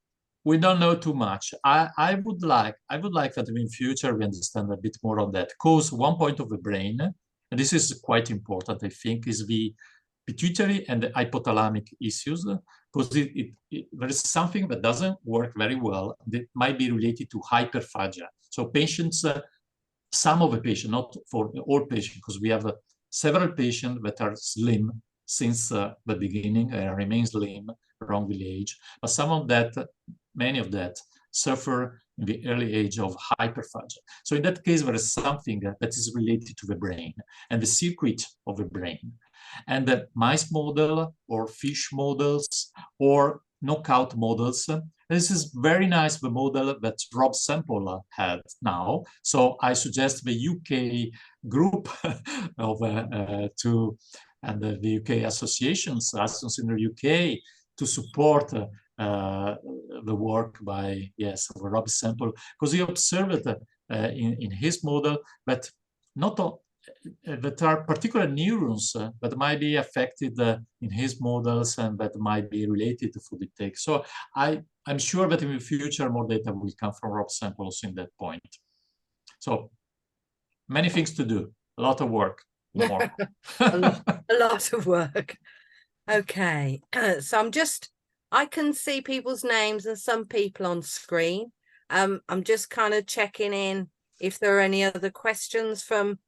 we don't know too much. I would like that in future we understand a bit more on that, because one point of the brain, and this is quite important, I think, is the pituitary and the hypothalamic issues, because there is something that doesn't work very well that might be related to hyperphagia. So patients, some of the patients, not for all patients, because we have several patients that are slim since the beginning and remain slim around the age, but some of that, many of that, suffer in the early age of hyperphagia. So in that case, there is something that is related to the brain and the circuit of the brain. And the mice model or fish models or knockout models, this is very nice, the model that Rob Semple had now. So I suggest the UK group of and the UK associations, Alström Syndrome UK, to support the work by, yes, Rob Semple, because he observed in his model that that are particular neurons that might be affected in his models and that might be related to food intake. So I'm sure that in the future more data will come from Rob Samples in that point. So many things to do, a lot of work more. a lot of work. Okay, so I can see people's names and some people on screen. I'm just kind of checking in if there are any other questions from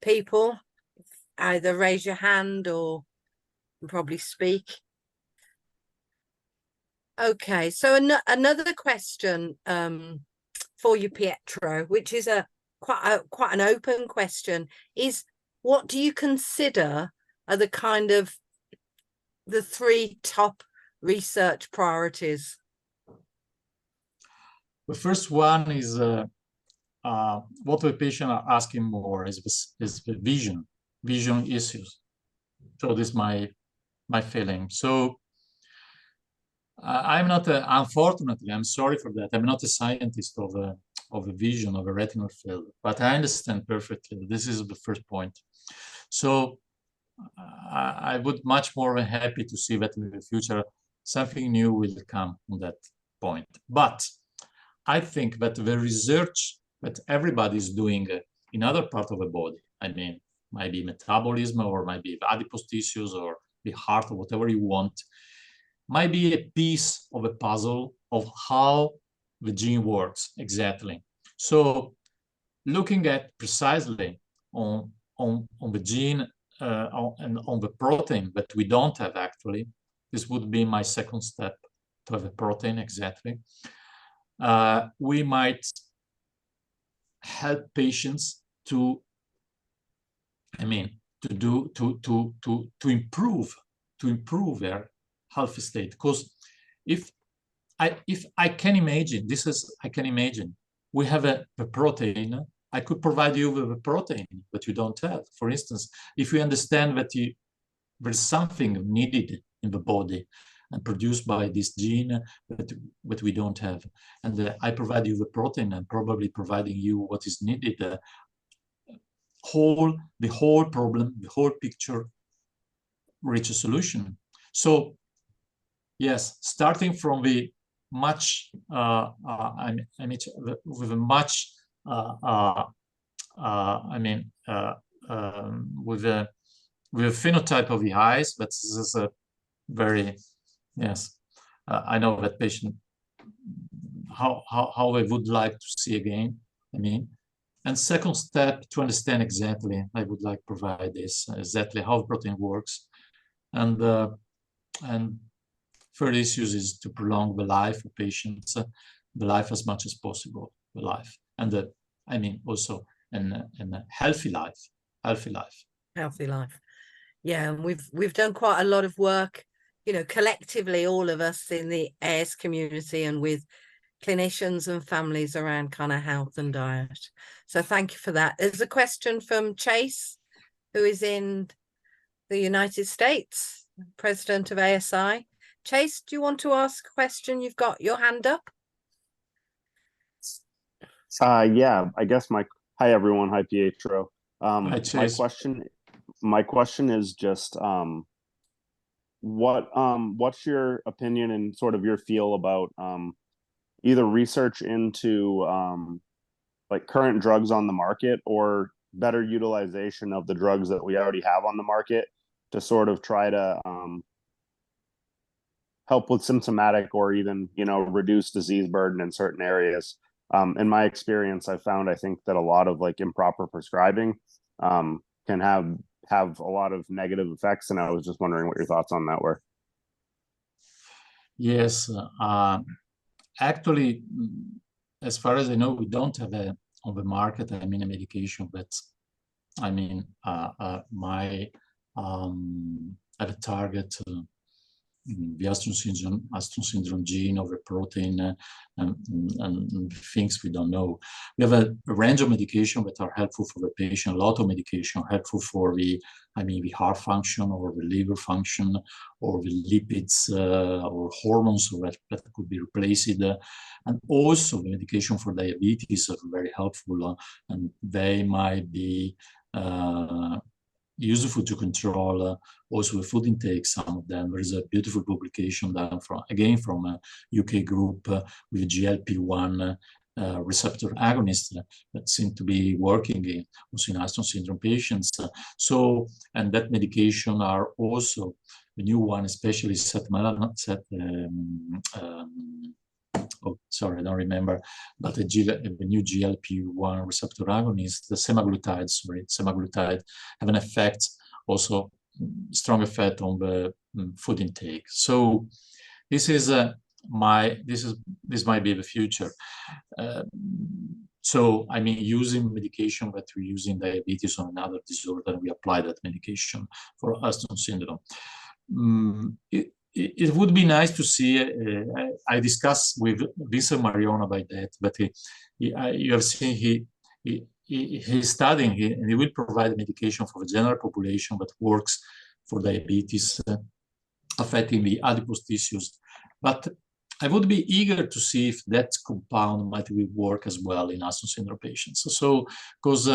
people. Either raise your hand or probably speak. Okay, so another question for you, Pietro, which is quite an open question, is what do you consider are the three top research priorities? The first one is what the patient are asking more is the vision issues. So this is my feeling. So I'm not, unfortunately, I'm sorry for that. I'm not a scientist of a vision of a retinal field, but I understand perfectly. This is the first point. So I would much more happy to see that in the future something new will come on that point. But I think that the research that everybody is doing in other parts of the body, I mean, might be metabolism or might be adipose tissues or the heart or whatever you want, might be a piece of a puzzle of how the gene works exactly. So looking at precisely on the gene and on the protein that we don't have actually, this would be my second step, to have a protein exactly. We might help patients to, I mean, to improve their health state. Because if I can imagine, I can imagine, we have a protein, I could provide you with a protein that you don't have. For instance, if we understand that there's something needed in the body and produced by this gene that we don't have, and I provide you the protein and probably providing you what is needed, the whole problem, the whole picture, reach a solution. So yes, starting from the much, with a much, with a phenotype of the eyes, but this is a very, yes, I know that patient, how they would like to see again, and second step, to understand exactly, I would like to provide this, exactly how the protein works. And third issues is to prolong the life of patients, the life as much as possible, the life. And also a healthy life, Healthy life. Yeah, and we've done quite a lot of work, collectively, all of us in the AS community and with clinicians and families around kind of health and diet. So thank you for that. There's a question from Chase, who is in the United States, president of ASSAI. Chase, do you want to ask a question? You've got your hand up. Yeah, I guess hi everyone. Hi Pietro. Hi, Chase. My question is just what's your opinion and sort of your feel about either research into like current drugs on the market or better utilization of the drugs that we already have on the market to sort of try to help with symptomatic or even, reduce disease burden in certain areas. In my experience, I think that a lot of like improper prescribing can have a lot of negative effects. And I was just wondering what your thoughts on that were. Yes, actually, as far as I know, we don't have on the market, a medication, but I have a target, the Alström syndrome gene or the protein, and things we don't know. We have a range of medication that are helpful for the patient, a lot of medication helpful for the heart function or the liver function or the lipids or hormones that could be replaced. And also the medication for diabetes are very helpful, and they might be useful to control also the food intake. Some of them. There is a beautiful publication done from a UK group with GLP-1 receptor agonist that seem to be working also in Alström syndrome patients. And that medication are also the new one, especially I don't remember, but the new GLP-1 receptor agonist, the semaglutide, have an effect, also strong effect on the food intake. So this is this might be the future. Using medication that we use in diabetes or another disorder, we apply that medication for Alström syndrome. It would be nice to see, I discussed with Vincent Marion about that, but you have seen he's studying, and he will provide medication for the general population that works for diabetes affecting the adipose tissues. But I would be eager to see if that compound might work as well in Alström syndrome patients. So, because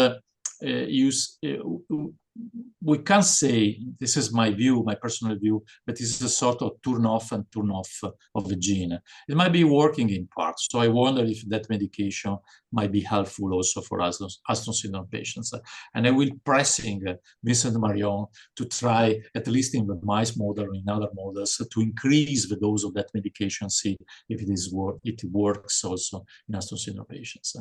we can't say, this is my view, my personal view, but this is a sort of turn off of the gene. It might be working in part. So I wonder if that medication might be helpful also for Alström syndrome patients. And I will pressing Vincent Marion to try, at least in the mice model or in other models, to increase the dose of that medication, see if it works also in Alström syndrome patients.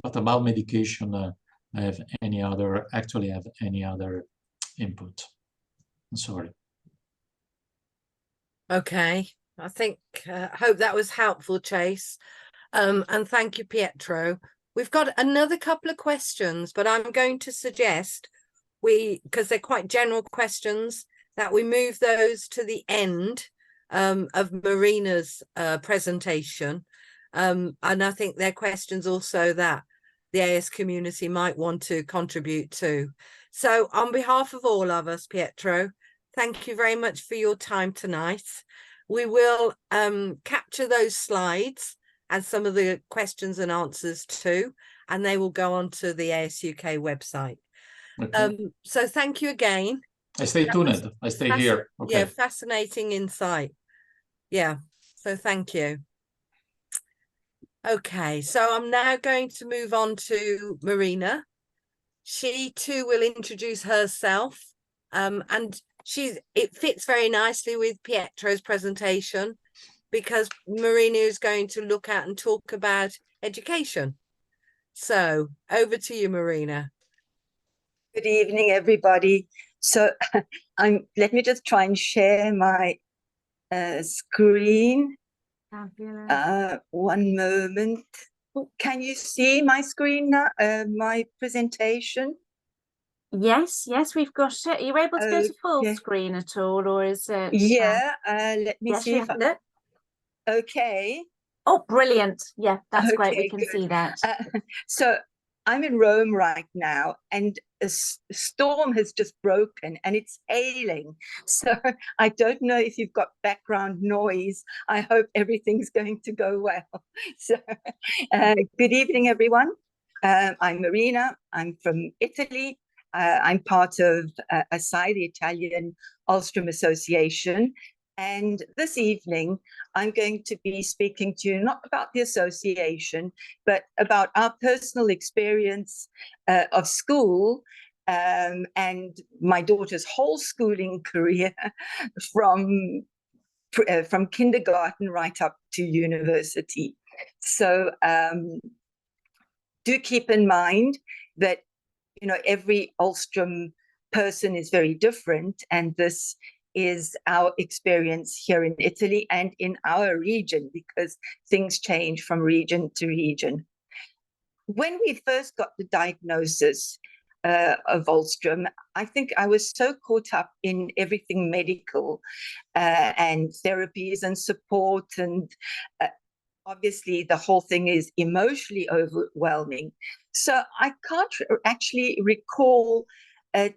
But about medication, I have any other input? I'm sorry. Okay, I think hope that was helpful, Chase. And thank you, Pietro. We've got another couple of questions, but I'm going to suggest because they're quite general questions, that we move those to the end of Marina's presentation. And I think they're questions also that the AS community might want to contribute to. So on behalf of all of us, Pietro, thank you very much for your time tonight. We will capture those slides and some of the questions and answers too, and they will go onto the AS UK website. Okay. So thank you again. I stay tuned. I stay here. Okay. Yeah, fascinating insight. Yeah, so thank you. Okay, so I'm now going to move on to Marina. She too will introduce herself, and it fits very nicely with Pietro's presentation, because Marina is going to look at and talk about education. So over to you, Marina. Good evening, everybody. So let me just try and share my screen. One moment. Can you see my screen now, my presentation? Yes, we've got it. Are you able to go to full screen at all, or is it? Yeah, let me see if look. Okay. Oh, brilliant. Yeah, that's great. We can see that. So I'm in Rome right now, and a storm has just broken and it's hailing. So I don't know if you've got background noise. I hope everything's going to go well. So good evening, everyone. I'm Marina. I'm from Italy. I'm part of ASSAI, the Italian Alström Association. And this evening, I'm going to be speaking to you not about the association, but about our personal experience of school and my daughter's whole schooling career from kindergarten right up to university. So do keep in mind that, you know, every Alström person is very different, and this is our experience here in Italy and in our region, because things change from region to region. When we first got the diagnosis of Alström, I think I was so caught up in everything medical and therapies and support, and obviously the whole thing is emotionally overwhelming. So I can't actually recall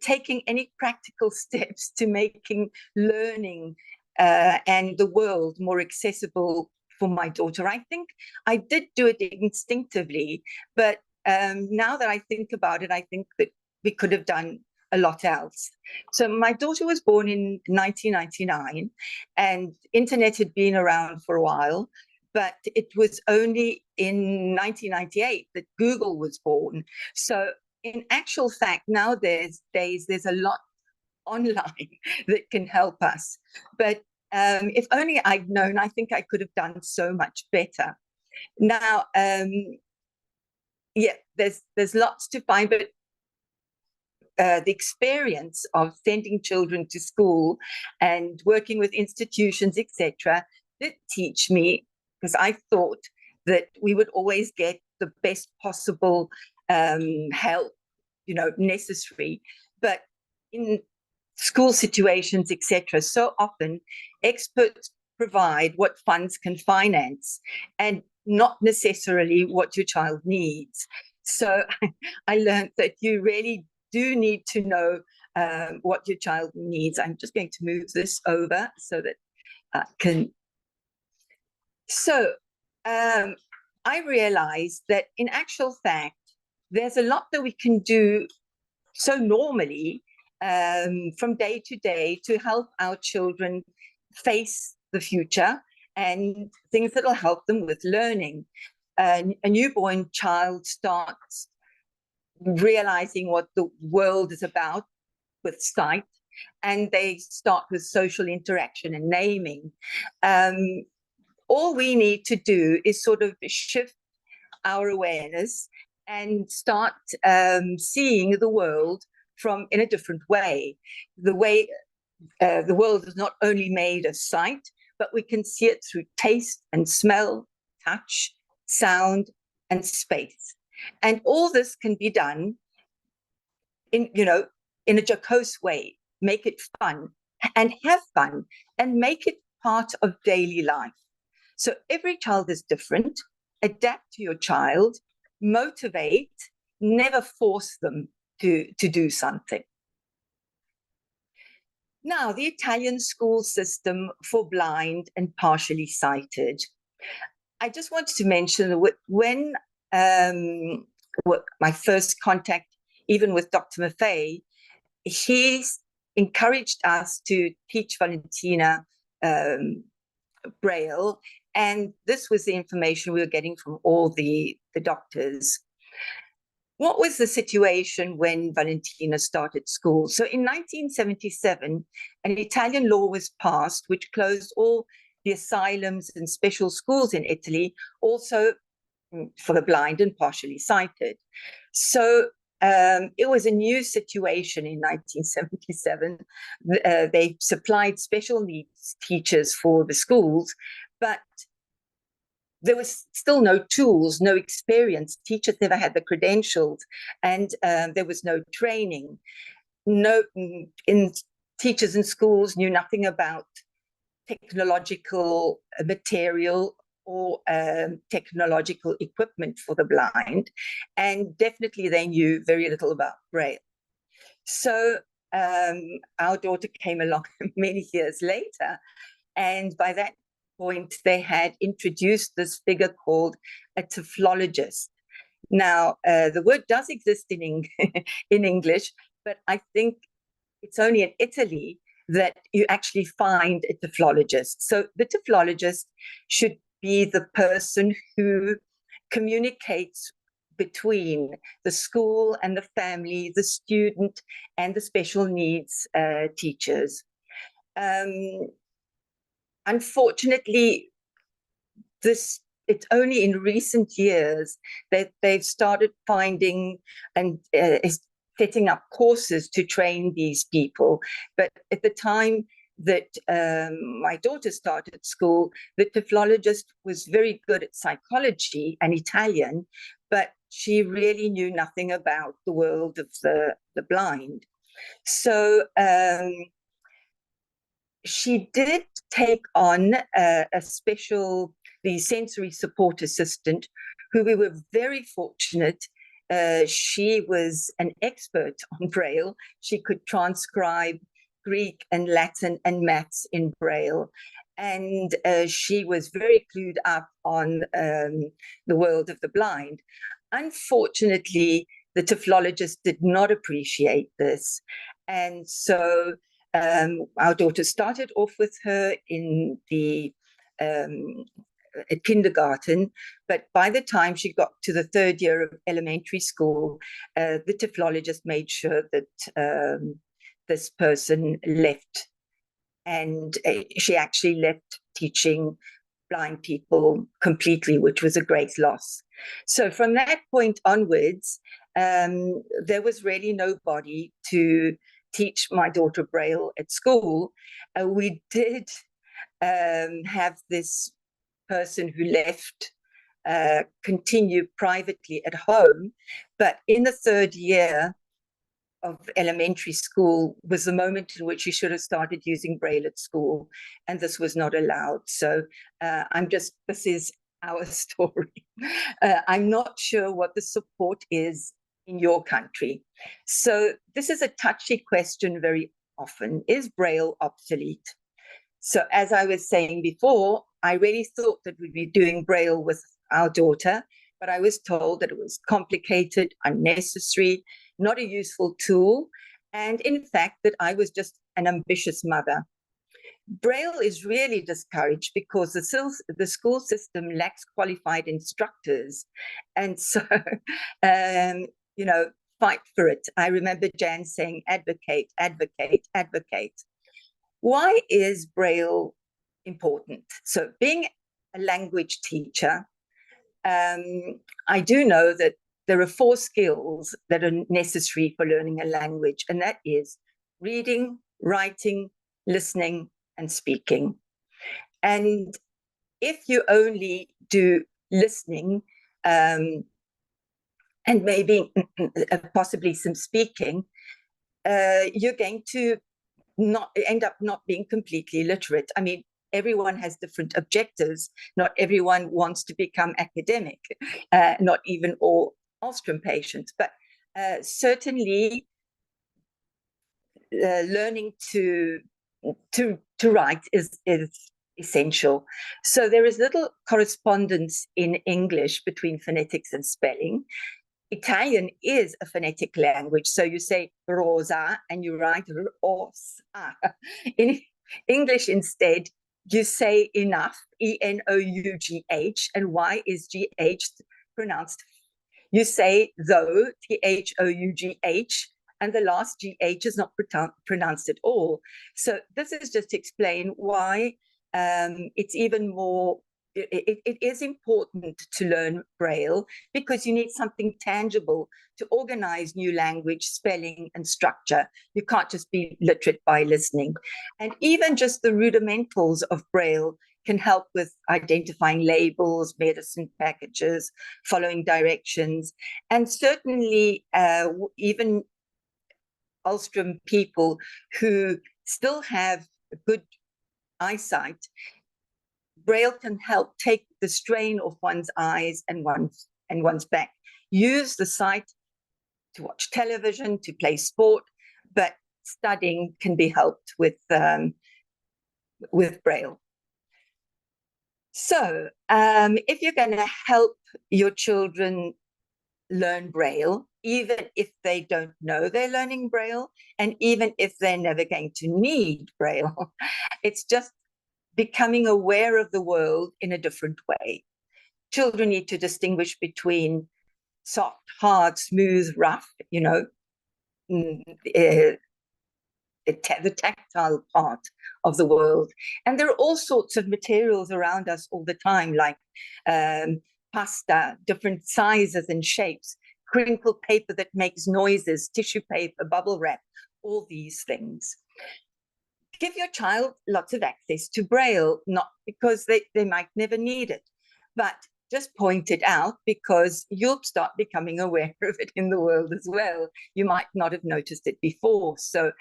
taking any practical steps to making learning and the world more accessible for my daughter. I think I did do it instinctively, but now that I think about it, I think that we could have done a lot else. So my daughter was born in 1999, and internet had been around for a while, but it was only in 1998 that Google was born. So in actual fact, nowadays there's a lot online that can help us. But if only I'd known, I think I could have done so much better. Now, yeah, there's lots to find, but the experience of sending children to school and working with institutions, etc., did teach me, because I thought that we would always get the best possible help, you know, necessary. But in school situations, etc., so often experts provide what funds can finance and not necessarily what your child needs. So I learned that you really do need to know what your child needs. I'm just going to move this over so that I can. So I realized that in actual fact, there's a lot that we can do so normally from day to day to help our children face the future and things that will help them with learning. A newborn child starts realizing what the world is about with sight, and they start with social interaction and naming. All we need to do is sort of shift our awareness and start seeing the world in a different way. The world is not only made of sight, but we can see it through taste and smell, touch, sound, and space. And all this can be done in a jocose way. Make it fun and have fun and make it part of daily life. So every child is different. Adapt to your child, motivate, never force them to do something. Now, the Italian school system for blind and partially sighted. I just wanted to mention that when my first contact even with Dr. Maffei, he's encouraged us to teach Valentina Braille, and this was the information we were getting from all the doctors. What was the situation when Valentina started school? So in 1977, an Italian law was passed which closed all the asylums and special schools in Italy, also for the blind and partially sighted. So it was a new situation in 1977. They supplied special needs teachers for the schools, but there was still no tools, no experience. Teachers never had the credentials, and there was no training. Teachers in schools knew nothing about technological material or technological equipment for the blind, and definitely they knew very little about Braille. So our daughter came along many years later, and by that point they had introduced this figure called a typhologist. Now the word does exist in English, but I think it's only in Italy that you actually find a typhologist. So the typhologist should be the person who communicates between the school and the family, the student and the special needs teachers. Unfortunately, it's only in recent years that they've started finding and setting up courses to train these people. But at the time that my daughter started school, the typhologist was very good at psychology and Italian, but she really knew nothing about the world of the blind. So she did take on the sensory support assistant, who we were very fortunate. She was an expert on Braille. She could transcribe Greek and Latin and maths in Braille. And she was very clued up on the world of the blind. Unfortunately, the typhologist did not appreciate this. And so our daughter started off with her in the at kindergarten, but by the time she got to the third year of elementary school, the typhologist made sure that this person left, and she actually left teaching blind people completely, which was a great loss. So from that point onwards, there was really nobody to teach my daughter Braille at school. We did have this person who left continue privately at home, but in the third year of elementary school was the moment in which she should have started using Braille at school, and this was not allowed. So this is our story. I'm not sure what the support is in your country. So this is a touchy question very often. Is Braille obsolete? So as I was saying before, I really thought that we'd be doing Braille with our daughter, but I was told that it was complicated, unnecessary, not a useful tool, and in fact that I was just an ambitious mother. Braille is really discouraged because the school system lacks qualified instructors, and so fight for it. I remember Jan saying, advocate, advocate, advocate. Why is Braille important? So being a language teacher, I do know that there are 4 skills that are necessary for learning a language, and that is reading, writing, listening, and speaking. And if you only do listening and maybe possibly some speaking, you're going to not end up not being completely literate. I mean, everyone has different objectives. Not everyone wants to become academic, not even all Alström patients, but certainly learning to write is essential. So there is little correspondence in English between phonetics and spelling. Italian is a phonetic language. So you say rosa and you write rosa. In English instead, you say enough, E-N-O-U-G-H, and Y is G-H pronounced. You say though, T-H-O-U-G-H, and the last G-H is not pronounced at all. So this is just to explain why it's even more, it is important to learn Braille, because you need something tangible to organize new language, spelling, and structure. You can't just be literate by listening. And even just the rudimentals of Braille can help with identifying labels, medicine packages, following directions, and certainly even Alström people who still have good eyesight, Braille can help take the strain off one's eyes and one's back. Use the sight to watch television, to play sport, but studying can be helped with Braille. So if you're going to help your children learn Braille, even if they don't know they're learning Braille, and even if they're never going to need Braille, it's just becoming aware of the world in a different way. Children need to distinguish between soft, hard, smooth, rough, you know, the tactile part of the world. And there are all sorts of materials around us all the time, like pasta, different sizes and shapes, crinkled paper that makes noises, tissue paper, bubble wrap, all these things. Give your child lots of access to Braille, not because they might never need it, but just point it out because you'll start becoming aware of it in the world as well. You might not have noticed it before. So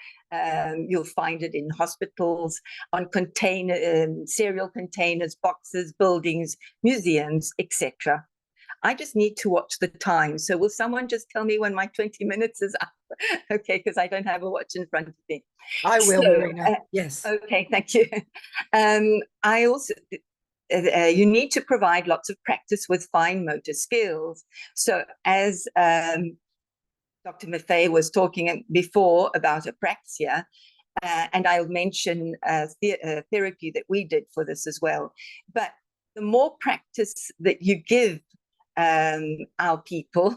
you'll find it in hospitals, on cereal containers, boxes, buildings, museums, etc. I just need to watch the time. So will someone just tell me when my 20 minutes is up? Okay, because I don't have a watch in front of me. I will, Marina. Yes. Okay, thank you. I also, you need to provide lots of practice with fine motor skills. So as Dr. Maffei was talking before about apraxia, and I'll mention therapy that we did for this as well. But the more practice that you give our people,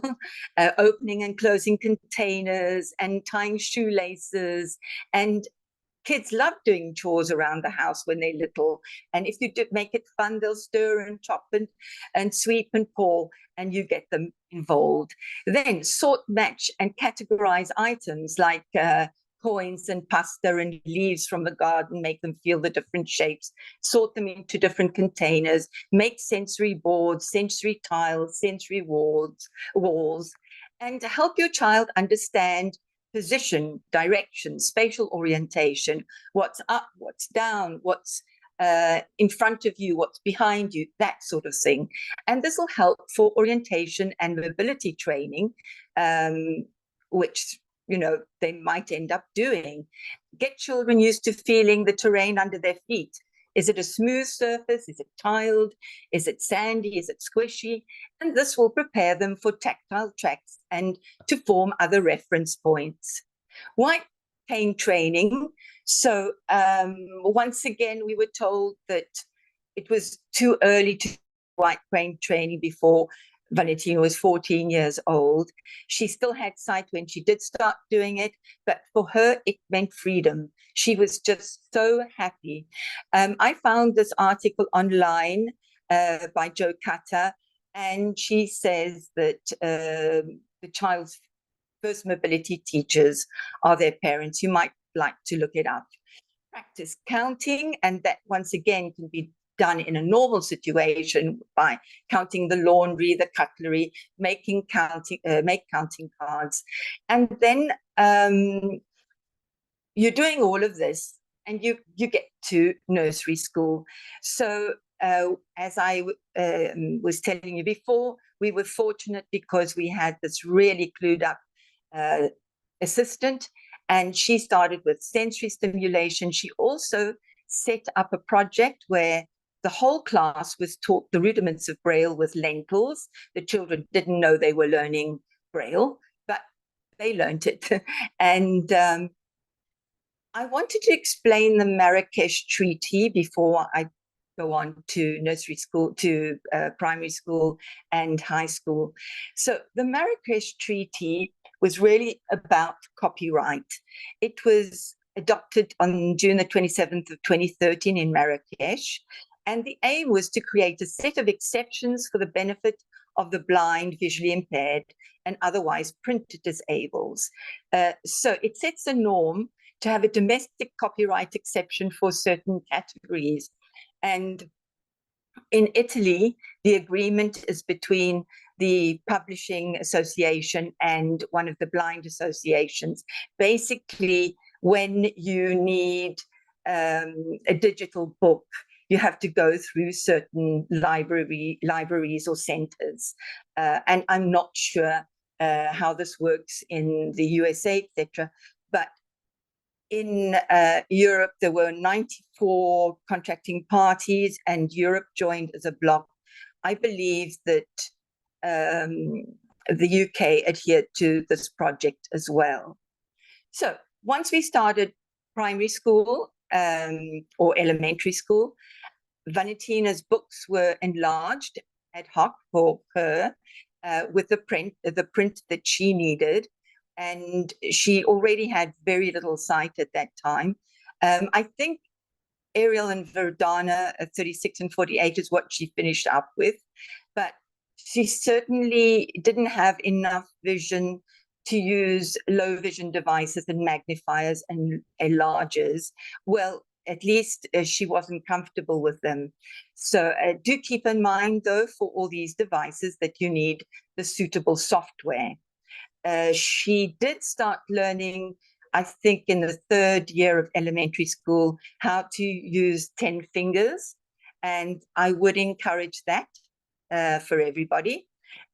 opening and closing containers and tying shoelaces, and kids love doing chores around the house when they're little. And if you make it fun, they'll stir and chop and sweep and pour, and you get them involved. Then sort, match, and categorize items like coins and pasta and leaves from the garden, make them feel the different shapes, sort them into different containers, make sensory boards, sensory tiles, sensory walls, and help your child understand position, direction, spatial orientation, what's up, what's down, what's in front of you, what's behind you, that sort of thing. And this will help for orientation and mobility training, which they might end up doing. Get children used to feeling the terrain under their feet. Is it a smooth surface? Is it tiled? Is it sandy? Is it squishy? And this will prepare them for tactile tracks and to form other reference points. White cane training. So once again, we were told that it was too early to do white cane training before Valentina was 14 years old. She still had sight when she did start doing it, but for her, it meant freedom. She was just so happy. I found this article online by Jo Cutter, and she says that the child's first mobility teachers are their parents. You might like to look it up. Practice counting, and that once again can be done in a normal situation by counting the laundry, the cutlery, make counting cards. And then you're doing all of this and you get to nursery school. So as I was telling you before, we were fortunate because we had this really clued up assistant, and she started with sensory stimulation. She also set up a project where the whole class was taught the rudiments of Braille with lentils. The children didn't know they were learning Braille, but they learned it. And I wanted to explain the Marrakesh Treaty before I go on to nursery school, to primary school and high school. So the Marrakesh Treaty was really about copyright. It was adopted on June the 27th of 2013 in Marrakesh. And the aim was to create a set of exceptions for the benefit of the blind, visually impaired, and otherwise print disabled. So it sets a norm to have a domestic copyright exception for certain categories. And in Italy, the agreement is between the Publishing Association and one of the blind associations. Basically, when you need a digital book, you have to go through certain libraries or centers. And I'm not sure how this works in the USA, etc. But in Europe, there were 94 contracting parties, and Europe joined as a bloc. I believe that the UK adhered to this project as well. So once we started primary school or elementary school, Valentina's books were enlarged ad hoc for her with the print that she needed. And she already had very little sight at that time. I think Arial and Verdana at 36 and 48 is what she finished up with, but she certainly didn't have enough vision to use low vision devices and magnifiers and enlargers. Well, at least she wasn't comfortable with them. So do keep in mind, though, for all these devices that you need the suitable software. She did start learning, I think, in the 3rd year of elementary school, how to use 10 fingers. And I would encourage that for everybody.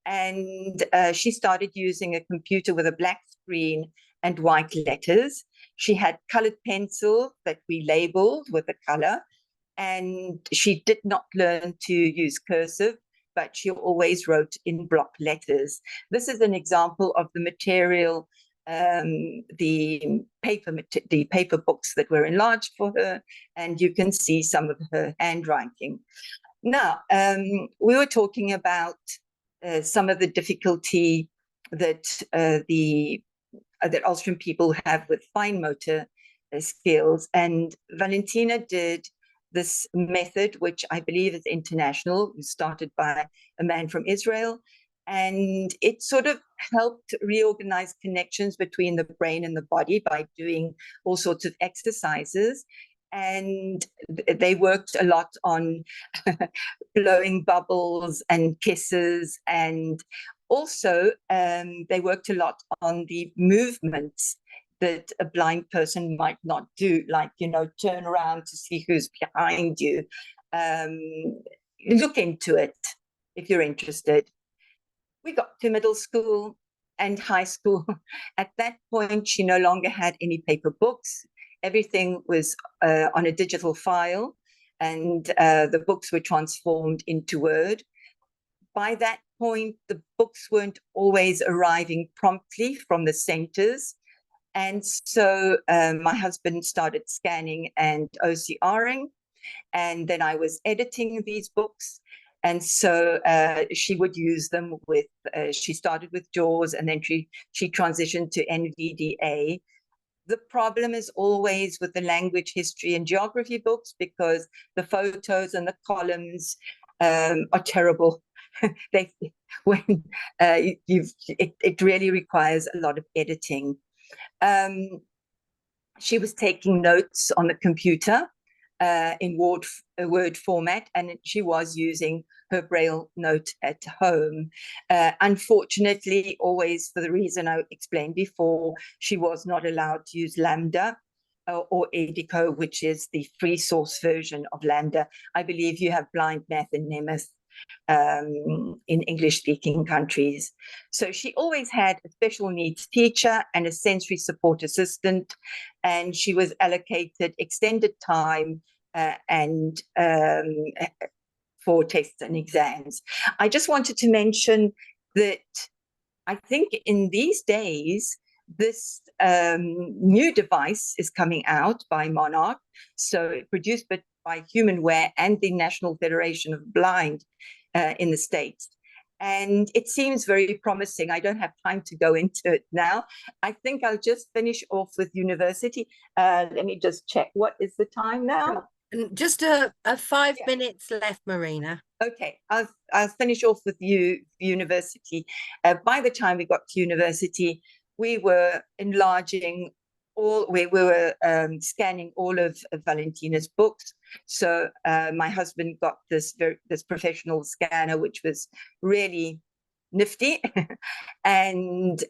And she started using a computer with a black screen and white letters. She had colored pencils that we labeled with a color. And she did not learn to use cursive, but she always wrote in block letters. This is an example of the material, the paper books that were enlarged for her, and you can see some of her handwriting. Now, we were talking about some of the difficulty that that Alström people have with fine motor skills, and Valentina did this method, which I believe is international, started by a man from Israel. And it sort of helped reorganize connections between the brain and the body by doing all sorts of exercises. And they worked a lot on blowing bubbles and kisses. And also they worked a lot on the movements that a blind person might not do, like, you know, turn around to see who's behind you. Look into it if you're interested. We got to middle school and high school. At that point, she no longer had any paper books. Everything was on a digital file, and the books were transformed into Word. By that point, the books weren't always arriving promptly from the centers. And so my husband started scanning and OCRing, and then I was editing these books. And so she would use them with, she started with JAWS, and then she transitioned to NVDA. The problem is always with the language, history, and geography books, because the photos and the columns are terrible. It really requires a lot of editing. She was taking notes on the computer in Word format, and she was using her Braille note at home. Unfortunately, always for the reason I explained before, she was not allowed to use Lambda or Edico, which is the free source version of Lambda. I believe you have Blind Math and Nemeth in English-speaking countries. So she always had a special needs teacher and a sensory support assistant, and she was allocated extended time and for tests and exams. I just wanted to mention that I think in these days, this new device is coming out by Monarch, so produced by Humanware and the National Federation of Blind in the States. And it seems very promising. I don't have time to go into it now. I think I'll just finish off with university. Let me just check. What is the time now? And just a 5 minutes left, Marina. Okay, I'll finish off with university. By the time we got to university, we were enlarging we were scanning all of Valentina's books. So my husband got this professional scanner, which was really nifty. And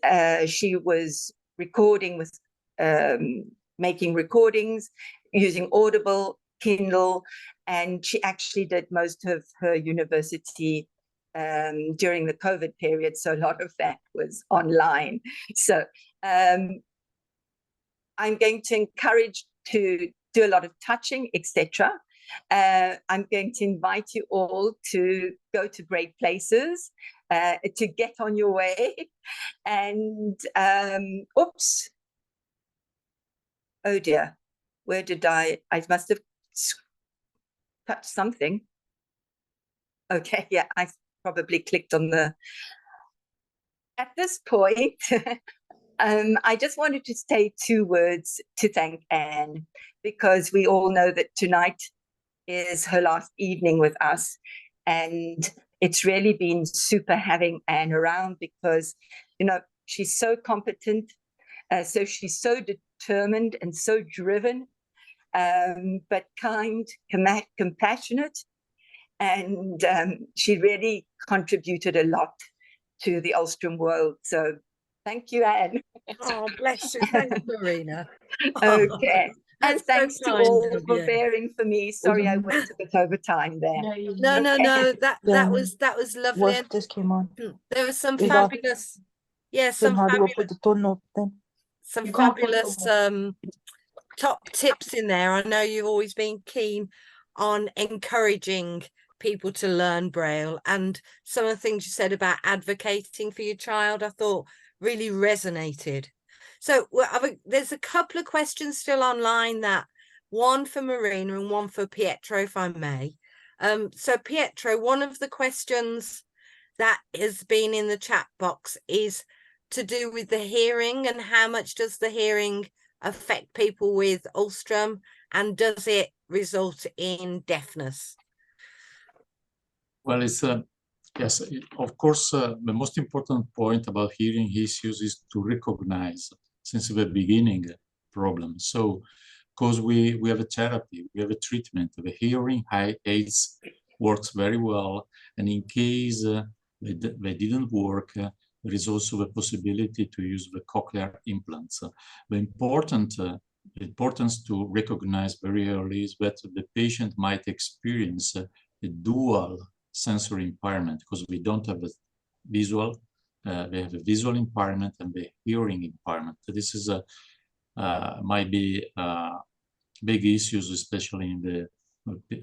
she was recording with making recordings using Audible, Kindle, and she actually did most of her university during the COVID period. So a lot of that was online. So I'm going to encourage to do a lot of touching, etc. I'm going to invite you all to go to great places, to get on your way. And oops. Oh dear, where did I must have touched something. Okay, yeah, I probably clicked on at this point. I just wanted to say 2 words to thank Anne, because we all know that tonight is her last evening with us. And it's really been super having Anne around, because, you know, she's so competent. So she's so determined and so driven, but kind, compassionate. And she really contributed a lot to the Alström world. So thank you, Anne. Oh, bless you. Thanks, Marina. Okay. And thanks to all for you. bearing for me. Sorry, I went a bit over time there. No. That was lovely. Voice just came on. There was some Idag. fabulous, some fabulous top tips in there. I know you've always been keen on encouraging people to learn Braille, and some of the things you said about advocating for your child, I thought really resonated. So there's a couple of questions still online, that one for Marina and one for Pietro, if I may. So Pietro, one of the questions that has been in the chat box is to do with the hearing, and how much does the hearing affect people with Alström, and does it result in deafness? Well, it's yes, of course, the most important point about hearing issues is to recognize since the beginning problem. So, because we have a therapy, we have a treatment, the hearing aids works very well, and in case they didn't work, there is also the possibility to use the cochlear implants. The importance to recognize very early is that the patient might experience a dual sensory impairment, because we don't have a visual, they have a visual impairment and the hearing impairment. This is might be big issues, especially in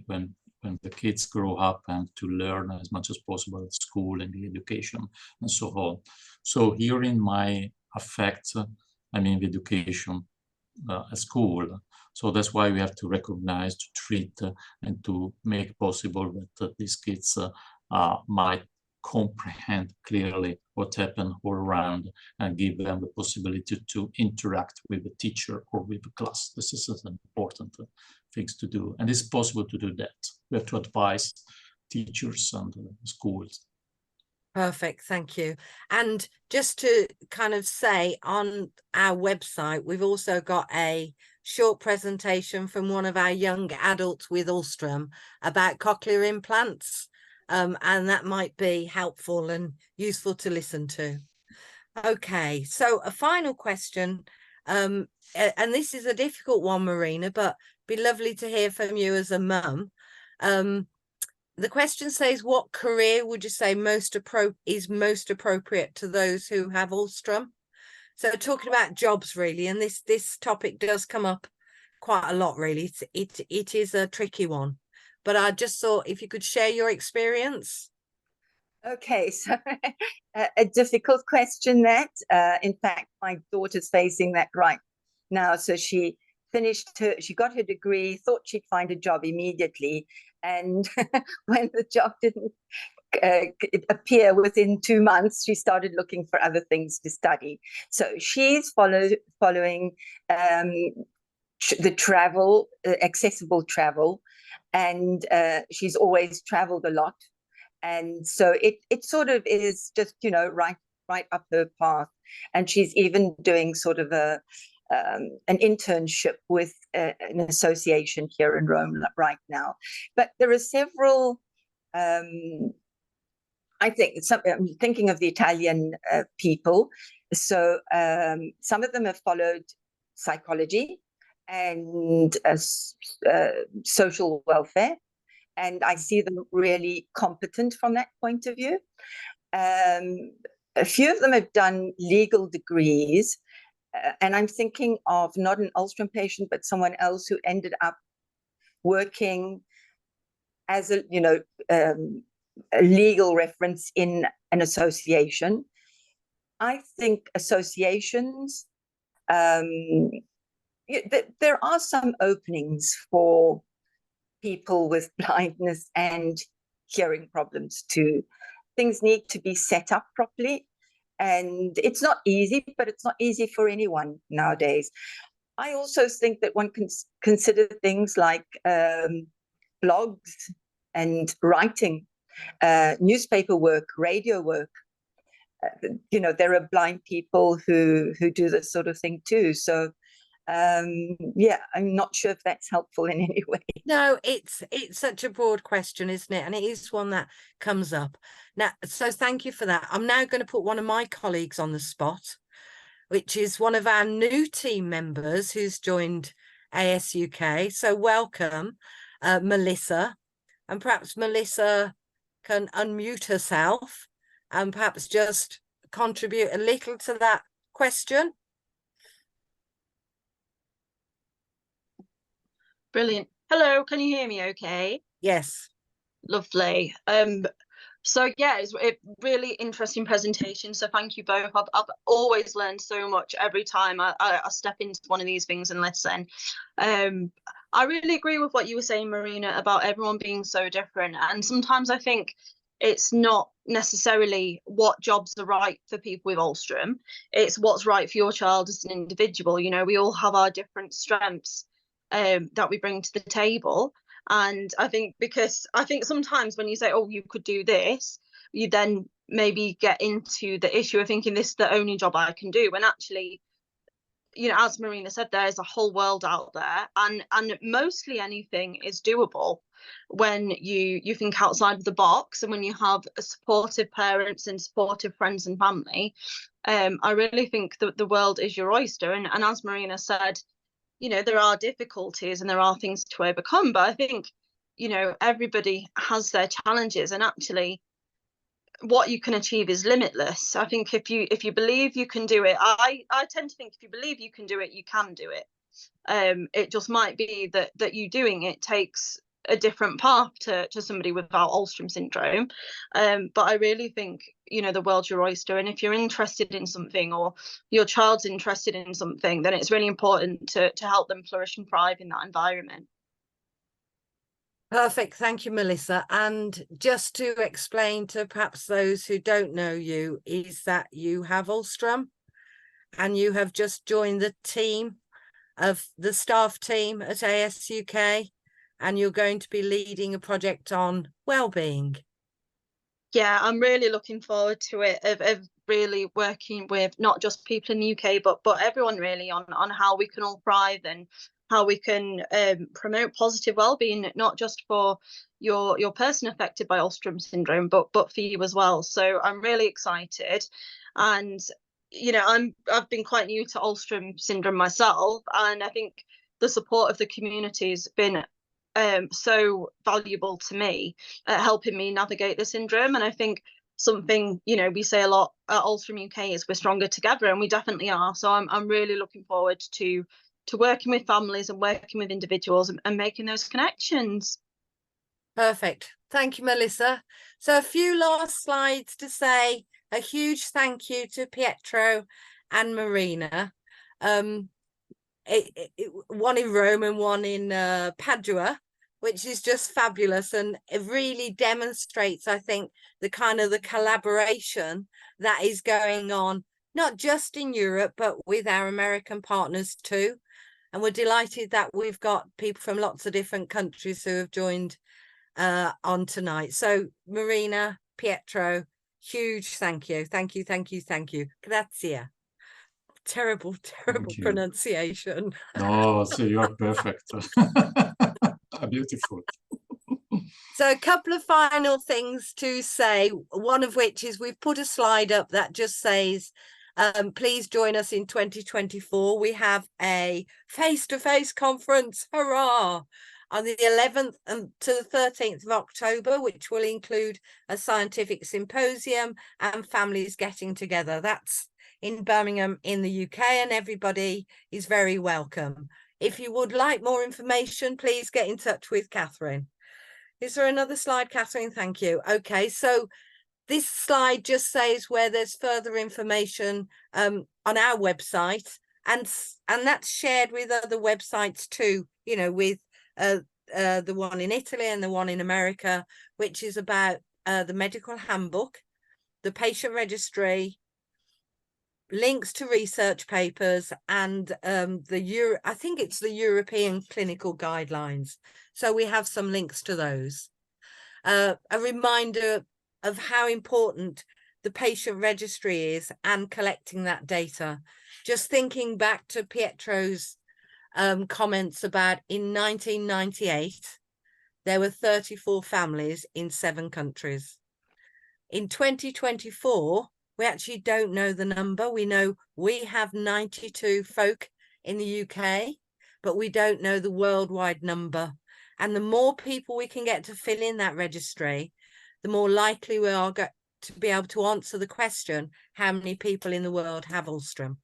when the kids grow up and to learn as much as possible at school and the education and so on. So hearing might affect, the education at school. So that's why we have to recognize, to treat, and to make possible that these kids might comprehend clearly what happened all around, and give them the possibility to interact with the teacher or with the class. This is an important things to do, and it's possible to do that. We have to advise teachers and schools. Perfect, thank you. And just to kind of say, on our website, we've also got a short presentation from one of our young adults with Alström about cochlear implants, and that might be helpful and useful to listen to. Okay, so a final question, and this is a difficult one, Marina, but be lovely to hear from you as a mum. The question says, what career would you say is most appropriate to those who have Alström? So talking about jobs, really, and this topic does come up quite a lot, really. It is a tricky one, but I just thought if you could share your experience. Okay, so a difficult question that. In fact, my daughter's facing that right now. So she got her degree, thought she'd find a job immediately. And when the job didn't appear within 2 months, she started looking for other things to study. So she's following the travel, accessible travel, and she's always traveled a lot. And so it sort of is just, you know, right up her path. And she's even doing sort of an internship with an association here in Rome right now. But there are several, I think, I'm thinking of the Italian people. So some of them have followed psychology and social welfare. And I see them really competent from that point of view. A few of them have done legal degrees, and I'm thinking of not an Alström patient, but someone else who ended up working as a, you know, a legal reference in an association. I think associations, there are some openings for people with blindness and hearing problems too. Things need to be set up properly, and it's not easy, but it's not easy for anyone nowadays. I also think that one can consider things like blogs and writing, newspaper work, radio work. You know, there are blind people who do this sort of thing too. So yeah, I'm not sure if that's helpful in any way. No, it's such a broad question, isn't it? And it is one that comes up now. So thank you for that. I'm now going to put one of my colleagues on the spot, which is one of our new team members who's joined ASUK. So welcome, Melissa. And perhaps Melissa can unmute herself and perhaps just contribute a little to that question. Brilliant. Hello, can you hear me okay? Yes. Lovely. So yeah, it's a really interesting presentation. So thank you both. I've always learned so much every time I step into one of these things and listen. I really agree with what you were saying, Marina, about everyone being so different. And sometimes I think it's not necessarily what jobs are right for people with Alström. It's what's right for your child as an individual. You know, we all have our different strengths that we bring to the table. And I think sometimes when you say, oh, you could do this, you then maybe get into the issue of thinking this is the only job I can do, when actually, you know, as Marina said, there's a whole world out there, and mostly anything is doable when you think outside of the box, and when you have supportive parents and supportive friends and family. I really think that the world is your oyster, and as Marina said, you know, there are difficulties and there are things to overcome, but I think, you know, everybody has their challenges, and actually what you can achieve is limitless. I think if you believe you can do it, I tend to think if you believe you can do it, you can do it. It just might be that you doing it takes a different path to somebody without Alström syndrome. But I really think, you know, the world's your oyster, and if you're interested in something, or your child's interested in something, then it's really important to help them flourish and thrive in that environment. Perfect. Thank you, Melissa. And just to explain to perhaps those who don't know you, is that you have Alström and you have just joined the team of the staff team at ASUK, and you're going to be leading a project on well-being. Yeah, I'm really looking forward to it, of really working with not just people in the UK, but everyone really on how we can all thrive, and how we can promote positive well-being, not just for your person affected by Alström syndrome, but for you as well. So I'm really excited. And you know, I've been quite new to Alström syndrome myself, and I think the support of the community has been so valuable to me at helping me navigate the syndrome. And I think something, you know, we say a lot at Alström UK is we're stronger together, and we definitely are. So I'm really looking forward to working with families and working with individuals and making those connections. Perfect. Thank you, Melissa. So a few last slides to say a huge thank you to Pietro and Marina. One in Rome and one in Padua, which is just fabulous, and it really demonstrates, I think, the kind of the collaboration that is going on, not just in Europe, but with our American partners too. And we're delighted that we've got people from lots of different countries who have joined on tonight. So Marina, Pietro, huge thank you. Thank you, thank you, thank you. Grazie. Terrible pronunciation. No, so you are perfect. Beautiful. So a couple of final things to say, one of which is we've put a slide up that just says, please join us in 2024. We have a face-to-face conference, hurrah, on the 11th to the 13th of October, which will include a scientific symposium and families getting together. That's in Birmingham in the UK, and everybody is very welcome. If you would like more information, please get in touch with Catherine. Is there another slide, Catherine? Thank you. Okay, so this slide just says where there's further information on our website, and that's shared with other websites too, you know, with the one in Italy and the one in America, which is about the medical handbook, the patient registry, links to research papers, and I think it's the European clinical guidelines. So we have some links to those. A reminder of how important the patient registry is and collecting that data. Just thinking back to Pietro's comments about in 1998, there were 34 families in 7 countries. In 2024, we actually don't know the number. We know we have 92 folk in the UK, but we don't know the worldwide number. And the more people we can get to fill in that registry, the more likely we are to be able to answer the question, how many people in the world have Alström?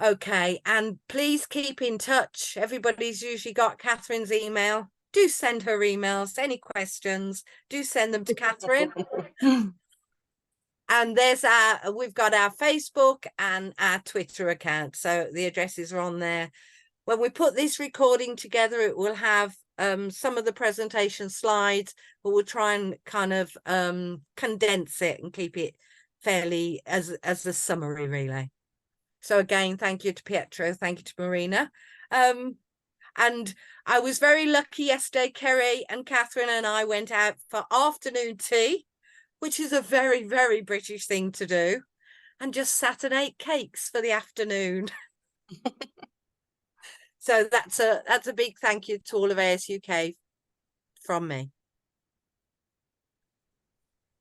Okay, and please keep in touch. Everybody's usually got Catherine's email. Do send her emails. Any questions, do send them to Catherine. And we've got our Facebook and our Twitter account. So the addresses are on there. When we put this recording together, it will have some of the presentation slides, but we'll try and kind of condense it and keep it fairly as a summary, really. So again, thank you to Pietro, thank you to Marina. And I was very lucky yesterday, Kerry and Catherine and I went out for afternoon tea, which is a very, very British thing to do, and just sat and ate cakes for the afternoon. So that's a big thank you to all of ASUK from me.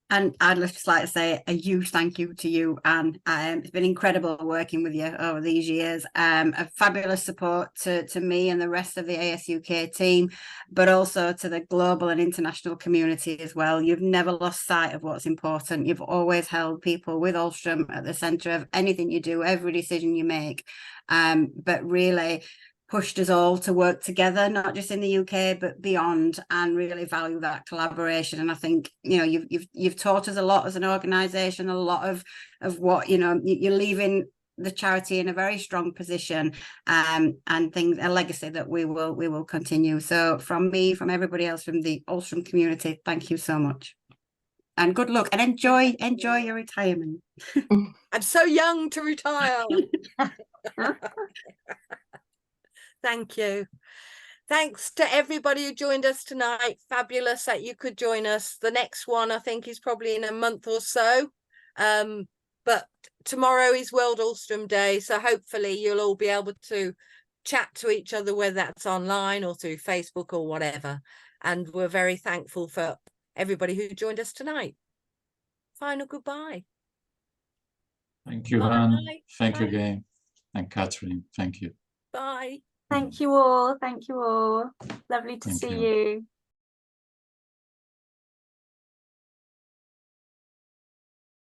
And I'd just like to say a huge thank you to you, Anne. It's been incredible working with you over these years. A fabulous support to me and the rest of the ASUK team, but also to the global and international community as well. You've never lost sight of what's important. You've always held people with Alström at the centre of anything you do, every decision you make, but really pushed us all to work together, not just in the UK but beyond, and really value that collaboration. And I think, you know, you've taught us a lot as an organisation, a lot of what, you know, you're leaving the charity in a very strong position, and things, a legacy that we will continue. So from me, from everybody else, from the Alström community, thank you so much, and good luck, and enjoy your retirement. I'm so young to retire. Thank you. Thanks to everybody who joined us tonight. Fabulous that you could join us. The next one, I think, is probably in a month or so. But tomorrow is World Alström Day, so hopefully you'll all be able to chat to each other, whether that's online or through Facebook or whatever. And we're very thankful for everybody who joined us tonight. Final goodbye. Thank you, Anne. Thank you again. And Catherine, thank you. Bye. Thank you all. Thank you all. Lovely to see you.